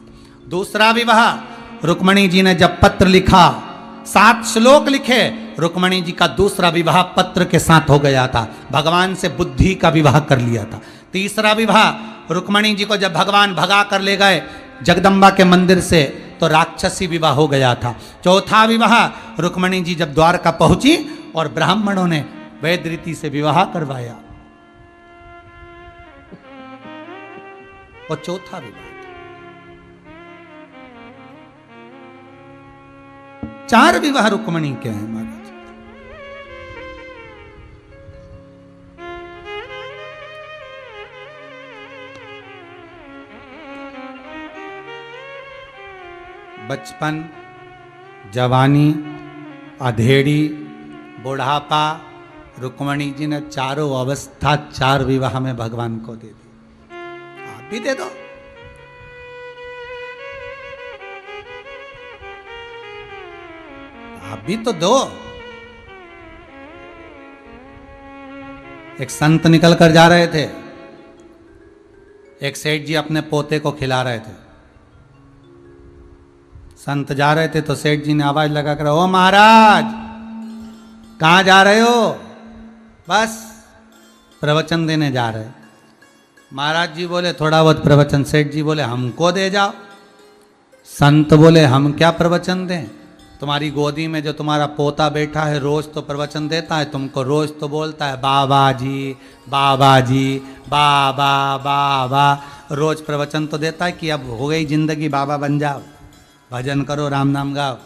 [SPEAKER 1] दूसरा विवाह रुक्मणी जी ने जब पत्र लिखा, 7 श्लोक लिखे, रुक्मणी जी का दूसरा विवाह पत्र के साथ हो गया था, भगवान से बुद्धि का विवाह कर लिया था। तीसरा विवाह रुक्मणी जी को जब भगवान भगा कर ले गए जगदम्बा के मंदिर से, तो राक्षसी विवाह हो गया था। चौथा विवाह रुक्मणी जी जब द्वारका पहुंची और ब्राह्मणों ने वैद रीति से विवाह करवाया, और चौथा विवाह। 4 विवाह रुक्मणी के हैं महाराज। बचपन, जवानी, अधेड़ी, बुढ़ापा, रुक्मणी जी ने चारों अवस्था 4 विवाह में भगवान को दे दी। आप भी दे दो। आप भी तो दो। एक संत निकल कर जा रहे थे, एक सेठ जी अपने पोते को खिला रहे थे। संत जा रहे थे तो सेठ जी ने आवाज लगा कर, ओ महाराज कहाँ जा रहे हो? बस प्रवचन देने जा रहे। महाराज जी बोले थोड़ा बहुत प्रवचन। सेठ जी बोले हमको दे जाओ। संत बोले हम क्या प्रवचन दें? तुम्हारी गोदी में जो तुम्हारा पोता बैठा है रोज तो प्रवचन देता है, तुमको रोज तो बोलता है बाबा जी बाबा जी, बाबा बाबा, रोज प्रवचन तो देता है कि अब हो गई जिंदगी, बाबा बन जाओ, भजन करो, राम नाम गाओ।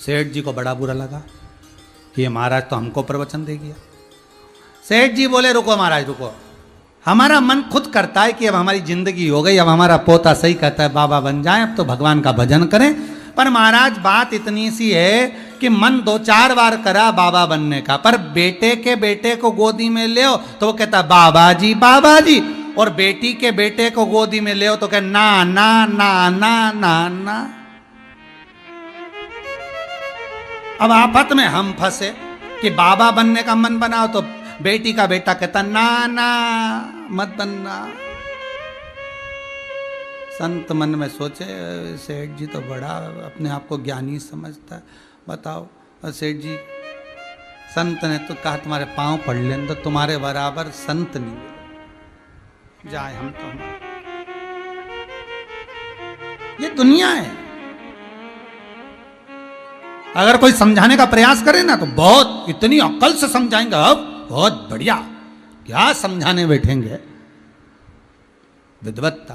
[SPEAKER 1] सेठ जी को बड़ा बुरा लगा कि ये महाराज तो हमको प्रवचन दे गया। सेठ जी बोले रुको महाराज रुको, हमारा मन खुद करता है कि अब हमारी जिंदगी हो गई, अब हमारा पोता सही कहता है बाबा बन जाए, अब तो भगवान का भजन करें। पर महाराज बात इतनी सी है कि मन 2-4 बार करा बाबा बनने का, पर बेटे को गोदी में ले तो वो कहता बाबा जी, और बेटी के बेटे को गोदी में ले तो कहे ना ना ना ना ना ना। अब आफत में हम फंसे कि बाबा बनने का मन बनाओ तो बेटी का बेटा कहता ना ना मत बनना। संत मन में सोचे सेठ जी तो बड़ा अपने आप को ज्ञानी समझता है, बताओ। और सेठ जी संत ने तो कहा तुम्हारे पांव पड़ लें तो तुम्हारे बराबर संत नहीं मिले, जाए हम तो हमारे। ये दुनिया है। अगर कोई समझाने का प्रयास करे ना तो बहुत इतनी अक्ल से समझाएंगे, अब बहुत बढ़िया, क्या समझाने बैठेंगे। विद्वत्ता।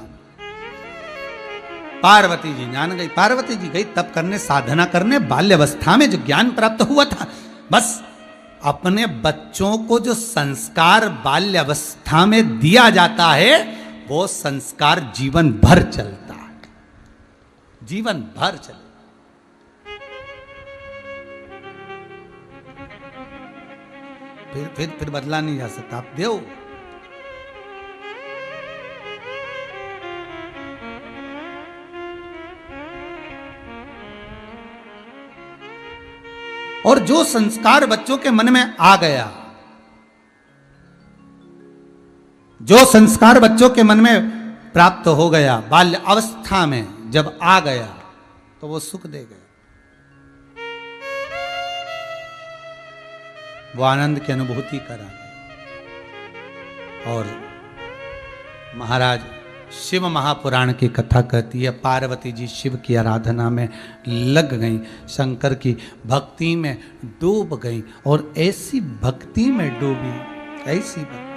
[SPEAKER 1] पार्वती जी जान गई, पार्वती जी गई तप करने, साधना करने। बाल्यावस्था में जो ज्ञान प्राप्त हुआ था, बस अपने बच्चों को जो संस्कार बाल्यावस्था में दिया जाता है, वो संस्कार जीवन भर चलता है, जीवन भर चलता। फिर बदला नहीं जा सकता। आप देव और जो संस्कार बच्चों के मन में आ गया, जो संस्कार बच्चों के मन में प्राप्त हो गया बाल्य अवस्था में जब आ गया, तो वो सुख दे गया, वो आनंद की अनुभूति करा। और महाराज शिव महापुराण की कथा कहती है, पार्वती जी शिव की आराधना में लग गईं, शंकर की भक्ति में डूब गईं, और ऐसी भक्ति में डूबी, ऐसी भक्ति।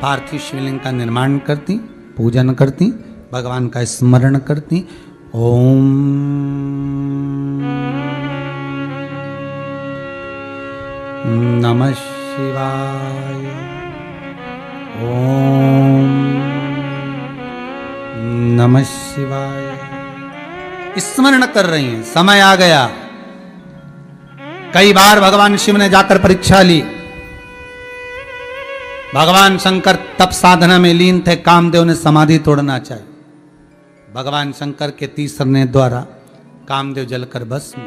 [SPEAKER 1] पार्थिव शिवलिंग का निर्माण करती, पूजन करती, भगवान का स्मरण करती। ओम नमः शिवाय, ओम नमः शिवाय स्मरण कर रही हैं। समय आ गया। कई बार भगवान शिव ने जाकर परीक्षा ली। भगवान शंकर तप साधना में लीन थे, कामदेव ने समाधि तोड़ना चाहिए। भगवान शंकर के तीसरे द्वारा कामदेव जलकर भस्म,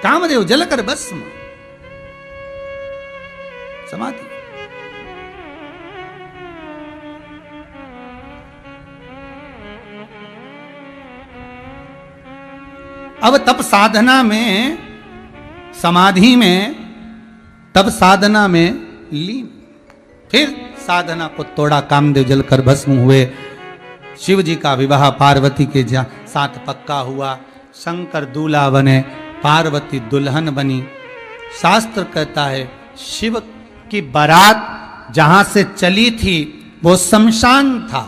[SPEAKER 1] कामदेव जलकर भस्म, समाधि। अब तप साधना में, समाधि में, तब साधना में लीन, फिर साधना को तोड़ा, कामदेव जलकर भस्म हुए। शिव जी का विवाह पार्वती के साथ पक्का हुआ। शंकर दूल्हा बने, पार्वती दुल्हन बनी। शास्त्र कहता है शिव की बारात जहां से चली थी वो शमशान था,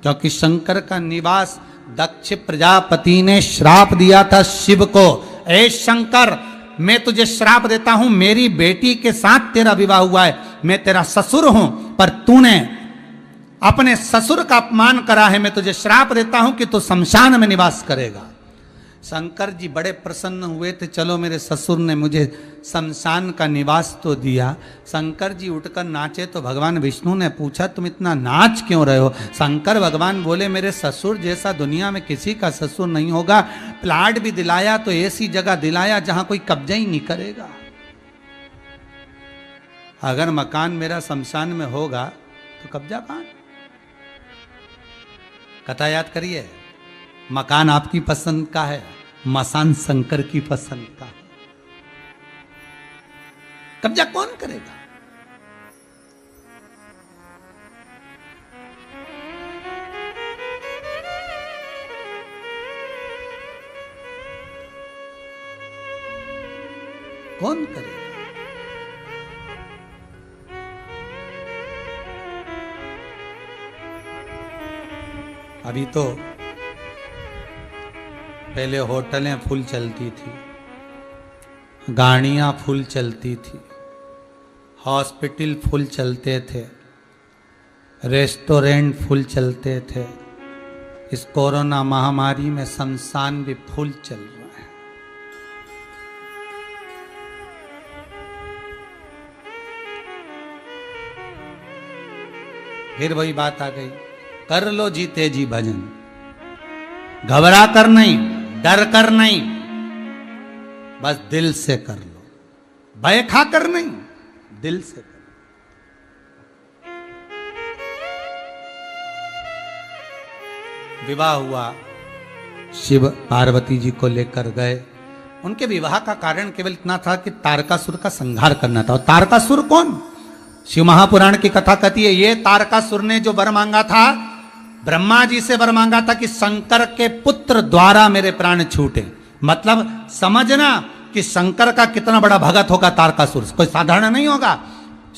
[SPEAKER 1] क्योंकि शंकर का निवास, दक्ष प्रजापति ने श्राप दिया था शिव को, ए शंकर मैं तुझे श्राप देता हूं, मेरी बेटी के साथ तेरा विवाह हुआ है, मैं तेरा ससुर हूं, पर तूने अपने ससुर का अपमान करा है, मैं तुझे श्राप देता हूं कि तू शमशान में निवास करेगा। शंकर जी बड़े प्रसन्न हुए थे, चलो मेरे ससुर ने मुझे शमशान का निवास तो दिया। शंकर जी उठकर नाचे तो भगवान विष्णु ने पूछा तुम इतना नाच क्यों रहे हो? शंकर भगवान बोले मेरे ससुर जैसा दुनिया में किसी का ससुर नहीं होगा। प्लाट भी दिलाया तो ऐसी जगह दिलाया जहां कोई कब्जा ही नहीं करेगा। अगर मकान मेरा शमशान में होगा तो कब्जा कहां? कथा याद करिए, मकान आपकी पसंद का है, मसान शंकर की पसंद का है, कब्जा कौन करेगा? कौन करेगा? अभी तो पहले होटलें फुल चलती थी, गाड़ियां फुल चलती थी, हॉस्पिटल फुल चलते थे, रेस्टोरेंट फुल चलते थे। इस कोरोना महामारी में शमशान भी फुल चल रहा है। फिर वही बात आ गई, कर लो जीते जी भजन, घबरा कर नहीं, डर कर नहीं, बस दिल से कर लो, भय खा कर नहीं, दिल से कर। विवाह हुआ, शिव पार्वती जी को लेकर गए। उनके विवाह का कारण केवल इतना था कि तारकासुर का संहार करना था। और तारकासुर कौन? शिव महापुराण की कथा कहती है ये तारकासुर ने जो वर मांगा था, ब्रह्मा जी से वर मांगा था कि शंकर के पुत्र द्वारा मेरे प्राण छूटे। मतलब समझना, कि शंकर का कितना बड़ा भगत होगा तारकासुर, कोई साधारण नहीं होगा।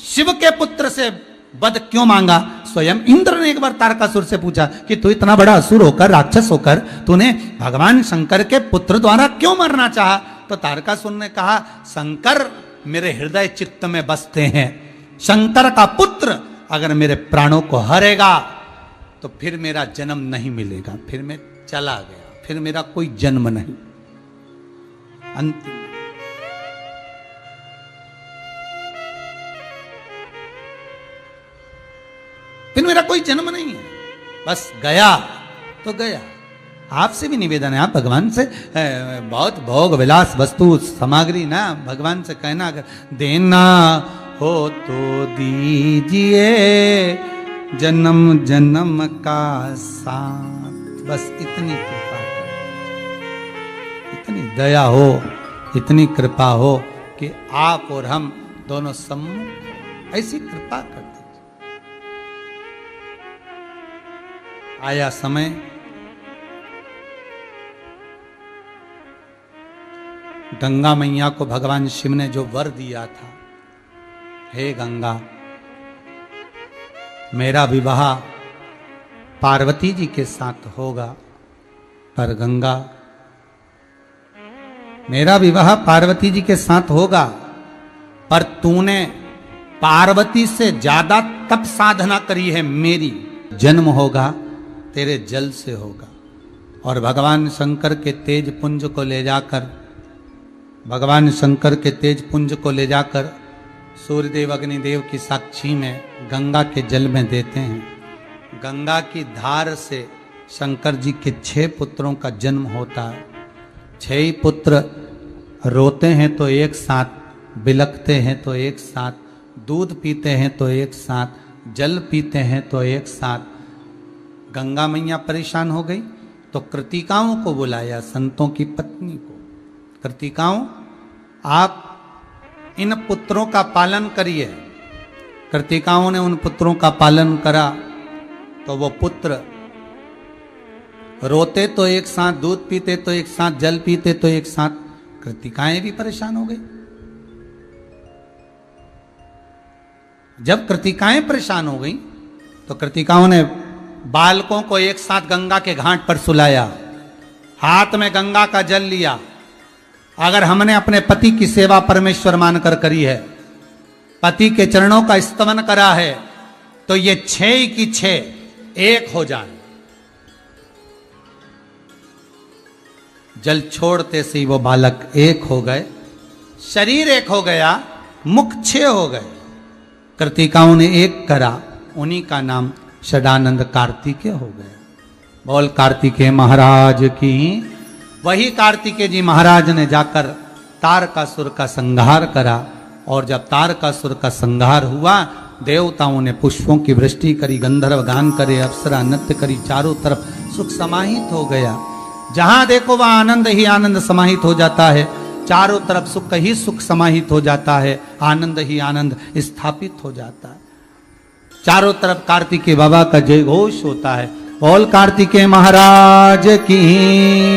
[SPEAKER 1] शिव के पुत्र से वध क्यों मांगा? स्वयं इंद्र ने एक बार तारकासुर से पूछा कि तू इतना बड़ा असुर होकर, राक्षस होकर, तूने भगवान शंकर के पुत्र द्वारा क्यों मरना चाहा? तो तारकासुर ने कहा, शंकर मेरे हृदय चित्त में बसते हैं। शंकर का पुत्र अगर मेरे प्राणों को हरेगा तो फिर मेरा जन्म नहीं मिलेगा, फिर मैं चला गया, फिर मेरा कोई जन्म नहीं। अंतिम फिर मेरा कोई जन्म नहीं है, बस गया तो गया। आपसे भी निवेदन है, आप भगवान से बहुत भोग विलास वस्तु सामग्री ना भगवान से कहना, अगर देना हो तो दीजिए जन्म जन्म का साथ, बस इतनी कृपा कर, इतनी दया हो, इतनी कृपा हो कि आप और हम दोनों सम्मुख, ऐसी कृपा कर दीजिए। आया समय गंगा मैया को भगवान शिव ने जो वर दिया था, हे गंगा मेरा विवाह पार्वती जी के साथ होगा, पर गंगा मेरा विवाह पार्वती जी के साथ होगा, पर तूने पार्वती से ज्यादा तप साधना करी है, मेरी जन्म होगा तेरे जल से होगा। और भगवान शंकर के तेज पुंज को ले जाकर, भगवान शंकर के तेज पुंज को ले जाकर सूर्यदेव अग्निदेव की साक्षी में गंगा के जल में देते हैं। गंगा की धार से शंकर जी के 6 पुत्रों का जन्म होता है। 6 ही पुत्र रोते हैं तो एक साथ, बिलखते हैं तो एक साथ, दूध पीते हैं तो एक साथ, जल पीते हैं तो एक साथ। गंगा मैया परेशान हो गई तो कृतिकाओं को बुलाया, संतों की पत्नी को। कृतिकाओं, आप इन पुत्रों का पालन करिए। कृतिकाओं ने उन पुत्रों का पालन करा तो वो पुत्र रोते तो एक साथ, दूध पीते तो एक साथ, जल पीते तो एक साथ। कृतिकाएं भी परेशान हो गई। जब कृतिकाएं परेशान हो गई तो कृतिकाओं ने बालकों को एक साथ गंगा के घाट पर सुलाया, हाथ में गंगा का जल लिया। अगर हमने अपने पति की सेवा परमेश्वर मानकर करी है, पति के चरणों का स्तवन करा है, तो ये 6 की 6 एक हो जाए। जल छोड़ते से ही वो बालक एक हो गए, शरीर एक हो गया, मुख 6 हो गए। कृतिकाओं ने एक करा, उन्हीं का नाम षडानंद कार्तिकेय हो गया। बोल कार्तिकेय महाराज की। वही कार्तिकेय जी महाराज ने जाकर तारकासुर का संहार करा, और जब तारकासुर का संहार हुआ, देवताओं ने पुष्पों की वृष्टि करी, गंधर्व गान करे, अप्सरा नृत्य करी, चारों तरफ सुख समाहित हो गया। जहां देखो वहां आनंद ही आनंद समाहित हो जाता है, चारों तरफ सुख ही सुख समाहित हो जाता है, आनंद ही आनंद स्थापित हो जाता है। चारों तरफ कार्तिकेय बाबा का जय घोष होता है। बोल कार्तिकेय महाराज की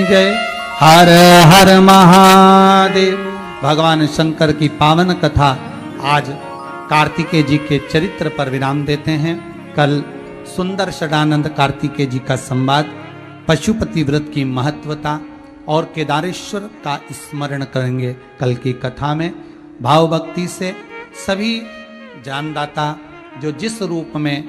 [SPEAKER 1] जय। हर हर महादेव। भगवान शंकर की पावन कथा आज कार्तिकेय जी के चरित्र पर विराम देते हैं। कल सुंदर षडानंद कार्तिकेय जी का संवाद, पशुपति व्रत की महत्वता और केदारेश्वर का स्मरण करेंगे। कल की कथा में भाव भक्ति से सभी जानदाता जो जिस रूप में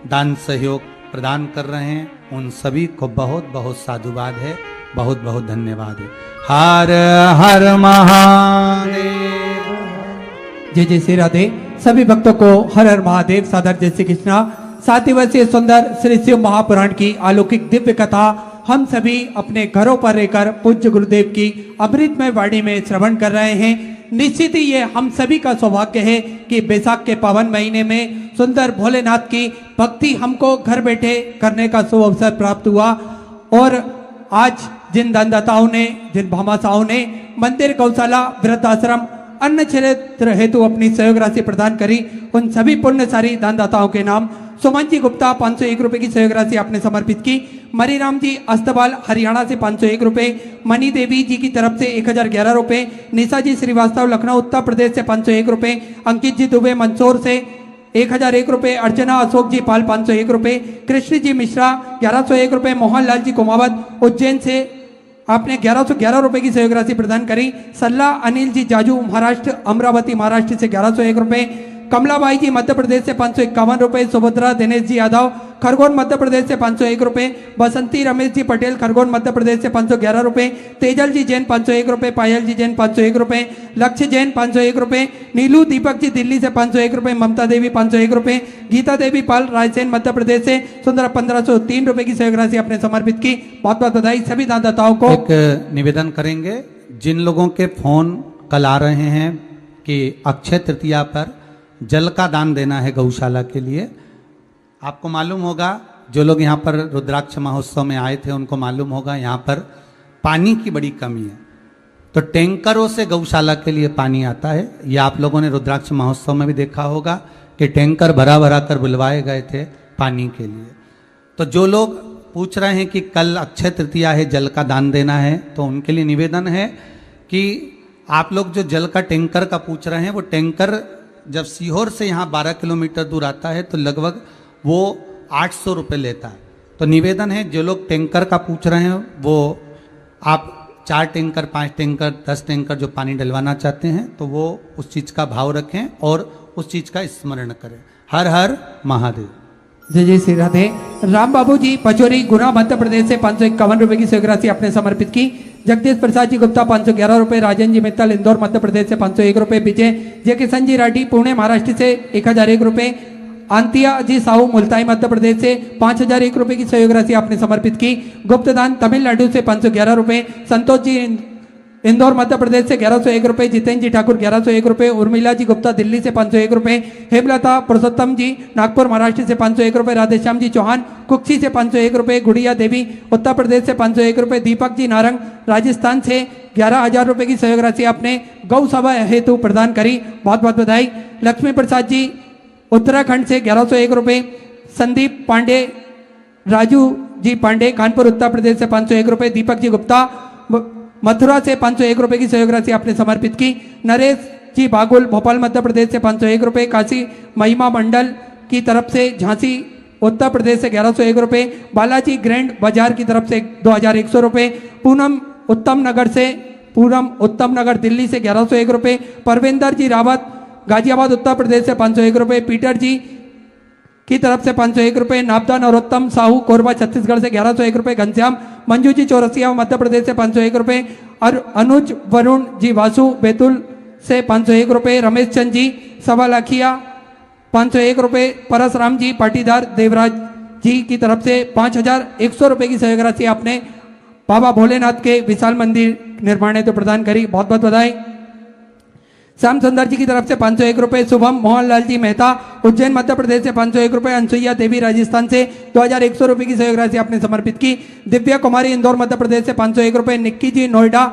[SPEAKER 1] दान सहयोग प्रदान कर रहे हैं, उन सभी को बहुत बहुत साधुवाद है, बहुत बहुत धन्यवाद है। हर हर महादेव।
[SPEAKER 3] जय जय श्री राधे। सभी भक्तों को हर हर महादेव सादर जय श्री कृष्णा। 7 वर्षीय सुंदर श्री शिव महापुराण की अलौकिक दिव्य कथा हम सभी अपने घरों पर रहकर पूज्य गुरुदेव की अमृतमय वाणी में श्रवण कर रहे हैं। निश्चित ही ये हम सभी का सौभाग्य है कि बैसाख के पावन महीने में सुंदर भोलेनाथ की भक्ति हमको घर बैठे करने का शुभ अवसर प्राप्त हुआ। और आज जिन दानदाताओं ने, जिन भामाशाहों ने मंदिर, गौशाला, वृद्धाश्रम, अन्य क्षेत्र हेतु अपनी सहयोग राशि प्रदान करी, उन सभी पुण्यशाली दानदाताओं के नाम सुमन जी गुप्ता 501 रुपए की सहयोग राशि आपने समर्पित की। मरीराम जी अस्तवाल हरियाणा से 501 रुपए। मनी देवी जी की तरफ से 1011 रुपए। निशा जी श्रीवास्तव लखनऊ उत्तर प्रदेश से 501 रुपए। अंकित जी दुबे मंदसौर से 1001 रुपए। अर्चना अशोक जी पाल 501 रुपए। कृष्ण जी मिश्रा 1101 रुपए। मोहनलाल जी कुमावत उज्जैन से आपने 1111 रुपए की सहयोग राशि प्रदान करी। सल्ला अनिल जी जाजू महाराष्ट्र अमरावती महाराष्ट्र से 1101 रुपए। कमलाबाई जी मध्य प्रदेश से 551 रुपए। सुभद्रा दिनेश जी यादव खरगोन मध्य प्रदेश से 501 रुपए। बसंती रमेश जी पटेल खरगोन मध्य प्रदेश से 511 रुपए। तेजल जी जैन 501 रुपए। पायल जी जैन 501 रुपए। लक्ष्य जैन 501 रुपए। नीलू दीपक जी दिल्ली से 501 रुपए। ममता देवी 501 रुपए। गीता देवी पाल रायसेन मध्य प्रदेश से सुंदर 1503 रुपए की सहयोग राशि आपने समर्पित की। बहुत बहुत बधाई सभी दानदाताओं को।
[SPEAKER 1] एक निवेदन करेंगे, जिन लोगों के फोन कल आ रहे हैं कि अक्षय तृतीया पर जल का दान देना है गौशाला के लिए, आपको मालूम होगा, जो लोग यहाँ पर रुद्राक्ष महोत्सव में आए थे उनको मालूम होगा, यहाँ पर पानी की बड़ी कमी है। तो टैंकरों से गौशाला के लिए पानी आता है। ये आप लोगों ने रुद्राक्ष महोत्सव में भी देखा होगा कि टैंकर भरा भरा कर बुलवाए गए थे पानी के लिए। तो जो लोग पूछ रहे हैं कि कल अक्षय तृतीया है, जल का दान देना है, तो उनके लिए निवेदन है कि आप लोग जो जल का टैंकर का पूछ रहे हैं, वो टैंकर जब सीहोर से यहाँ 12 किलोमीटर दूर आता है तो लगभग वो 800 रुपये लेता है। तो निवेदन है, जो लोग टैंकर का पूछ रहे हैं वो आप 4 टैंकर 5 टैंकर 10 टैंकर जो पानी डलवाना चाहते हैं तो वो उस चीज़ का भाव रखें और उस चीज़ का स्मरण करें। हर हर महादेव।
[SPEAKER 3] जय जय श्री राधे। राम बाबू जी पचोरी गुना मध्य प्रदेश से 551 रुपए की सहयोग राशि आपने समर्पित की। जगदीश प्रसाद जी गुप्ता 511 रुपए। राजन जी मित्तल इंदौर मध्य प्रदेश से 501 रुपए। विजय जय किशन जी राठी पुणे महाराष्ट्र से 1001 रुपए। आंतिया जी साहू मुल्ताई मध्य प्रदेश से 5001 रुपए की सहयोग राशि आपने समर्पित की। गुप्तदान तमिलनाडु से 511 रुपए। संतोष जी इंदौर मध्य प्रदेश से 1101 रुपए। जितेंद्र जी ठाकुर 1101 रुपए। उर्मिला जी गुप्ता दिल्ली से 501 रुपए। हेमलता पुरुषोत्तम जी नागपुर महाराष्ट्र से 501 रुपए। राधेश्याम जी चौहान कुक्षी से 501 रुपए। गुड़िया देवी उत्तर प्रदेश से 501 रुपए। दीपक जी नारंग राजस्थान से 11,000 रुपए की सहयोग राशि आपने गौ सभा हेतु प्रदान करी। बहुत बहुत बधाई। लक्ष्मी प्रसाद जी उत्तराखंड से 1101 रुपए। संदीप पांडे राजू जी पांडे कानपुर उत्तर प्रदेश से 501 रुपए। दीपक जी गुप्ता मथुरा से 501 रुपए की सहयोग राशि आपने समर्पित की। नरेश जी बागुल भोपाल मध्य प्रदेश से 501 रुपए। काशी महिमा मंडल की तरफ से झांसी उत्तर प्रदेश से 1101 रुपए। बालाजी ग्रैंड बाजार की तरफ से 2100 रुपए। पूनम उत्तम नगर दिल्ली से 1101 रुपए। परविंदर जी रावत गाजियाबाद उत्तर प्रदेश से 501 रुपए। पीटर जी की तरफ से 501 रुपए। नापदा नरोत्तम साहू कोरबा छत्तीसगढ़ से 1101 रुपए। घनश्याम मंजू जी चौरसिया मध्य प्रदेश से 501 रुपए। और अनुज वरुण जी वासु बैतूल से 501 रुपए। रमेश चंद जी सवालाखिया 501 रुपए। परसराम जी पाटीदार देवराज जी की तरफ से 5100 रुपए की सहयोग राशि आपने बाबा भोलेनाथ के विशाल मंदिर निर्माण हेतु प्रदान करी। बहुत बहुत बधाई। श्याम सुंदर जी की तरफ से 501 रुपए। शुभम मोहनलाल जी मेहता उज्जैन मध्य प्रदेश से 501 रुपए। अनसुईया देवी राजस्थान से 2100 रुपए की सहयोग राशि आपने समर्पित की। दिव्या कुमारी इंदौर मध्य प्रदेश से 501 रुपए। निक्की जी नोएडा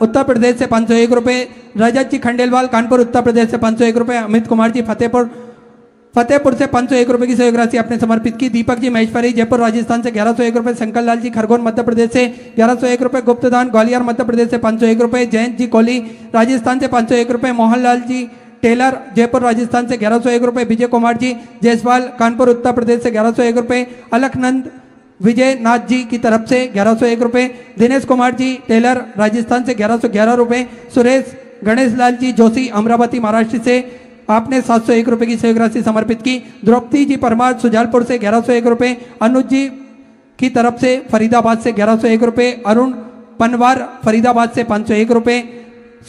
[SPEAKER 3] उत्तर प्रदेश से 501 रुपए। रजत जी खंडेलवाल कानपुर उत्तर प्रदेश से 501 रुपए। अमित कुमार जी फतेहपुर से 501 रुपए की सहयोग राशि आपने समर्पित की। दीपक जी महेश्वरी जयपुर राजस्थान से 1101 रुपए। शंकर लाल जी खरगोन मध्य प्रदेश से 1101 रुपए। गुप्तदान ग्वालियर मध्य प्रदेश से 501 रुपए। जयंत जी कोहली राजस्थान से 501 रुपए। मोहनलाल जी टेलर जयपुर राजस्थान से 1101 रुपए। विजय कुमार जी जायसवाल कानपुर उत्तर प्रदेश से 1101 रुपए। अलखनंद विजय नाथ जी की तरफ से 1101 रुपए। दिनेश कुमार जी टेलर राजस्थान से 1111 रुपए। सुरेश गणेश लाल जी जोशी अमरावती महाराष्ट्र से आपने 701 रुपए की सहयोग राशि समर्पित की। द्रौपदी जी परमार सुजालपुर से 1101 रुपए। अनुज जी की तरफ से फरीदाबाद से 1101 रुपए। अरुण पनवार फरीदाबाद से 501 रुपए।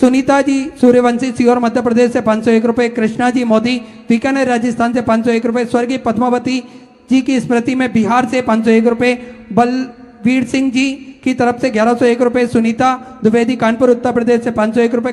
[SPEAKER 3] सुनीता जी सूर्यवंशी सीहोर मध्य प्रदेश से 501 रुपए। कृष्णा जी मोदी बीकानेर राजस्थान से 501 रुपए। स्वर्गीय पद्मावती जी की स्मृति में बिहार से 501 रुपए। बलवीर सिंह जी की तरफ से 1101 रुपए। सुनीता द्विवेदी कानपुर उत्तर प्रदेश से 501 रुपए।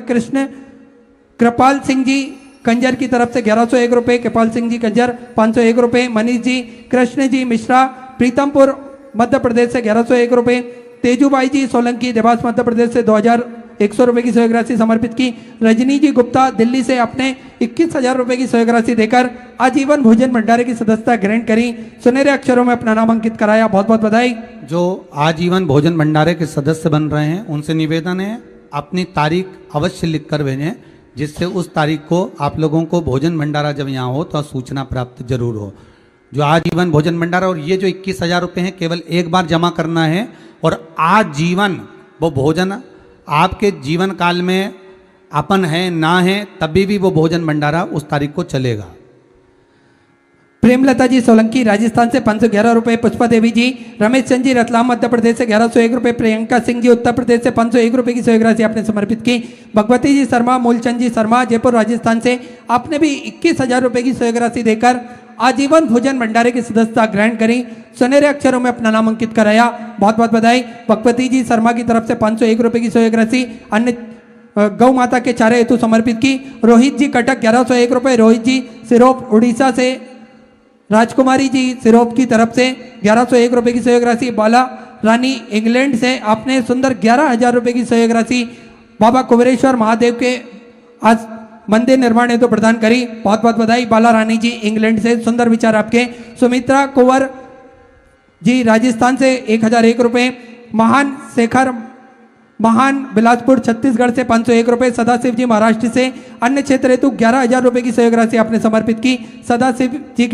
[SPEAKER 3] कृपाल सिंह जी कंजर की तरफ से 1101 रुपए। कृपाल सिंह जी कंजर 501 रुपए। मनीष जी कृष्ण जी मिश्रा प्रीतमपुर मध्य प्रदेश से 1101 रुपए। तेजूबाई जी सोलंकी देवास मध्य प्रदेश से 2100 रुपए की सहयोग राशि समर्पित की। रजनी जी गुप्ता दिल्ली से अपने 21,000 रुपए की सहयोग राशि देकर आजीवन भोजन भंडारे की सदस्यता ग्रहण करी, सुनहरे अक्षरों में अपना नाम अंकित कराया। बहुत बहुत बधाई।
[SPEAKER 1] जो आजीवन भोजन भंडारे के सदस्य बन रहे हैं उनसे निवेदन है अपनी तारीख अवश्य लिख कर भेजें, जिससे उस तारीख को आप लोगों को भोजन भंडारा जब यहाँ हो तो सूचना प्राप्त जरूर हो। जो आजीवन भोजन भंडारा, और ये जो 21,000 रुपये हैं केवल एक बार जमा करना है और आजीवन वो भोजन आपके जीवन काल में अपन है ना है तभी भी वो भोजन भंडारा उस तारीख को चलेगा।
[SPEAKER 3] प्रेमलता जी सोलंकी राजस्थान से 511 रुपए, पुष्पा देवी जी, रमेश चंद जी रतलाम मध्य प्रदेश से 1101 रुपए, प्रियंका सिंह जी उत्तर प्रदेश से 501 रुपए की सहयोग राशि आपने समर्पित की। भगवती जी शर्मा, मूलचंद जी शर्मा जयपुर राजस्थान से आपने भी 21,000 रुपए की सहयोग राशि देकर आजीवन भोजन भंडारे की सदस्यता ग्रहण करी, सुनहरे अक्षरों में अपना नाम अंकित कराया। बहुत बहुत बधाई। भगवती जी शर्मा की तरफ से 501 रुपए की सहयोग राशि अन्य गौ माता के चारे हेतु समर्पित की। रोहित जी कटक 1101 रुपए, रोहित जी सिरोप उड़ीसा से, राजकुमारी जी सिरोप की तरफ से 1101 रुपए की सहयोग राशि। बाला रानी इंग्लैंड से आपने सुंदर 11,000 रुपए की सहयोग राशि बाबा कुबेरेश्वर महादेव के आज मंदिर निर्माण हेतु प्रदान करी। बहुत बहुत बधाई बाला रानी जी इंग्लैंड से, सुंदर विचार आपके। सुमित्रा कुंवर जी राजस्थान से 1,001 रुपए, महान शेखर महान बिलासपुर छत्तीसगढ़ से 501 रुपए, सदाशिव जी महाराष्ट्र से अन्य क्षेत्र हेतु 11,000 रुपए की सहयोग राशि आपने समर्पित की। सदाशिव जी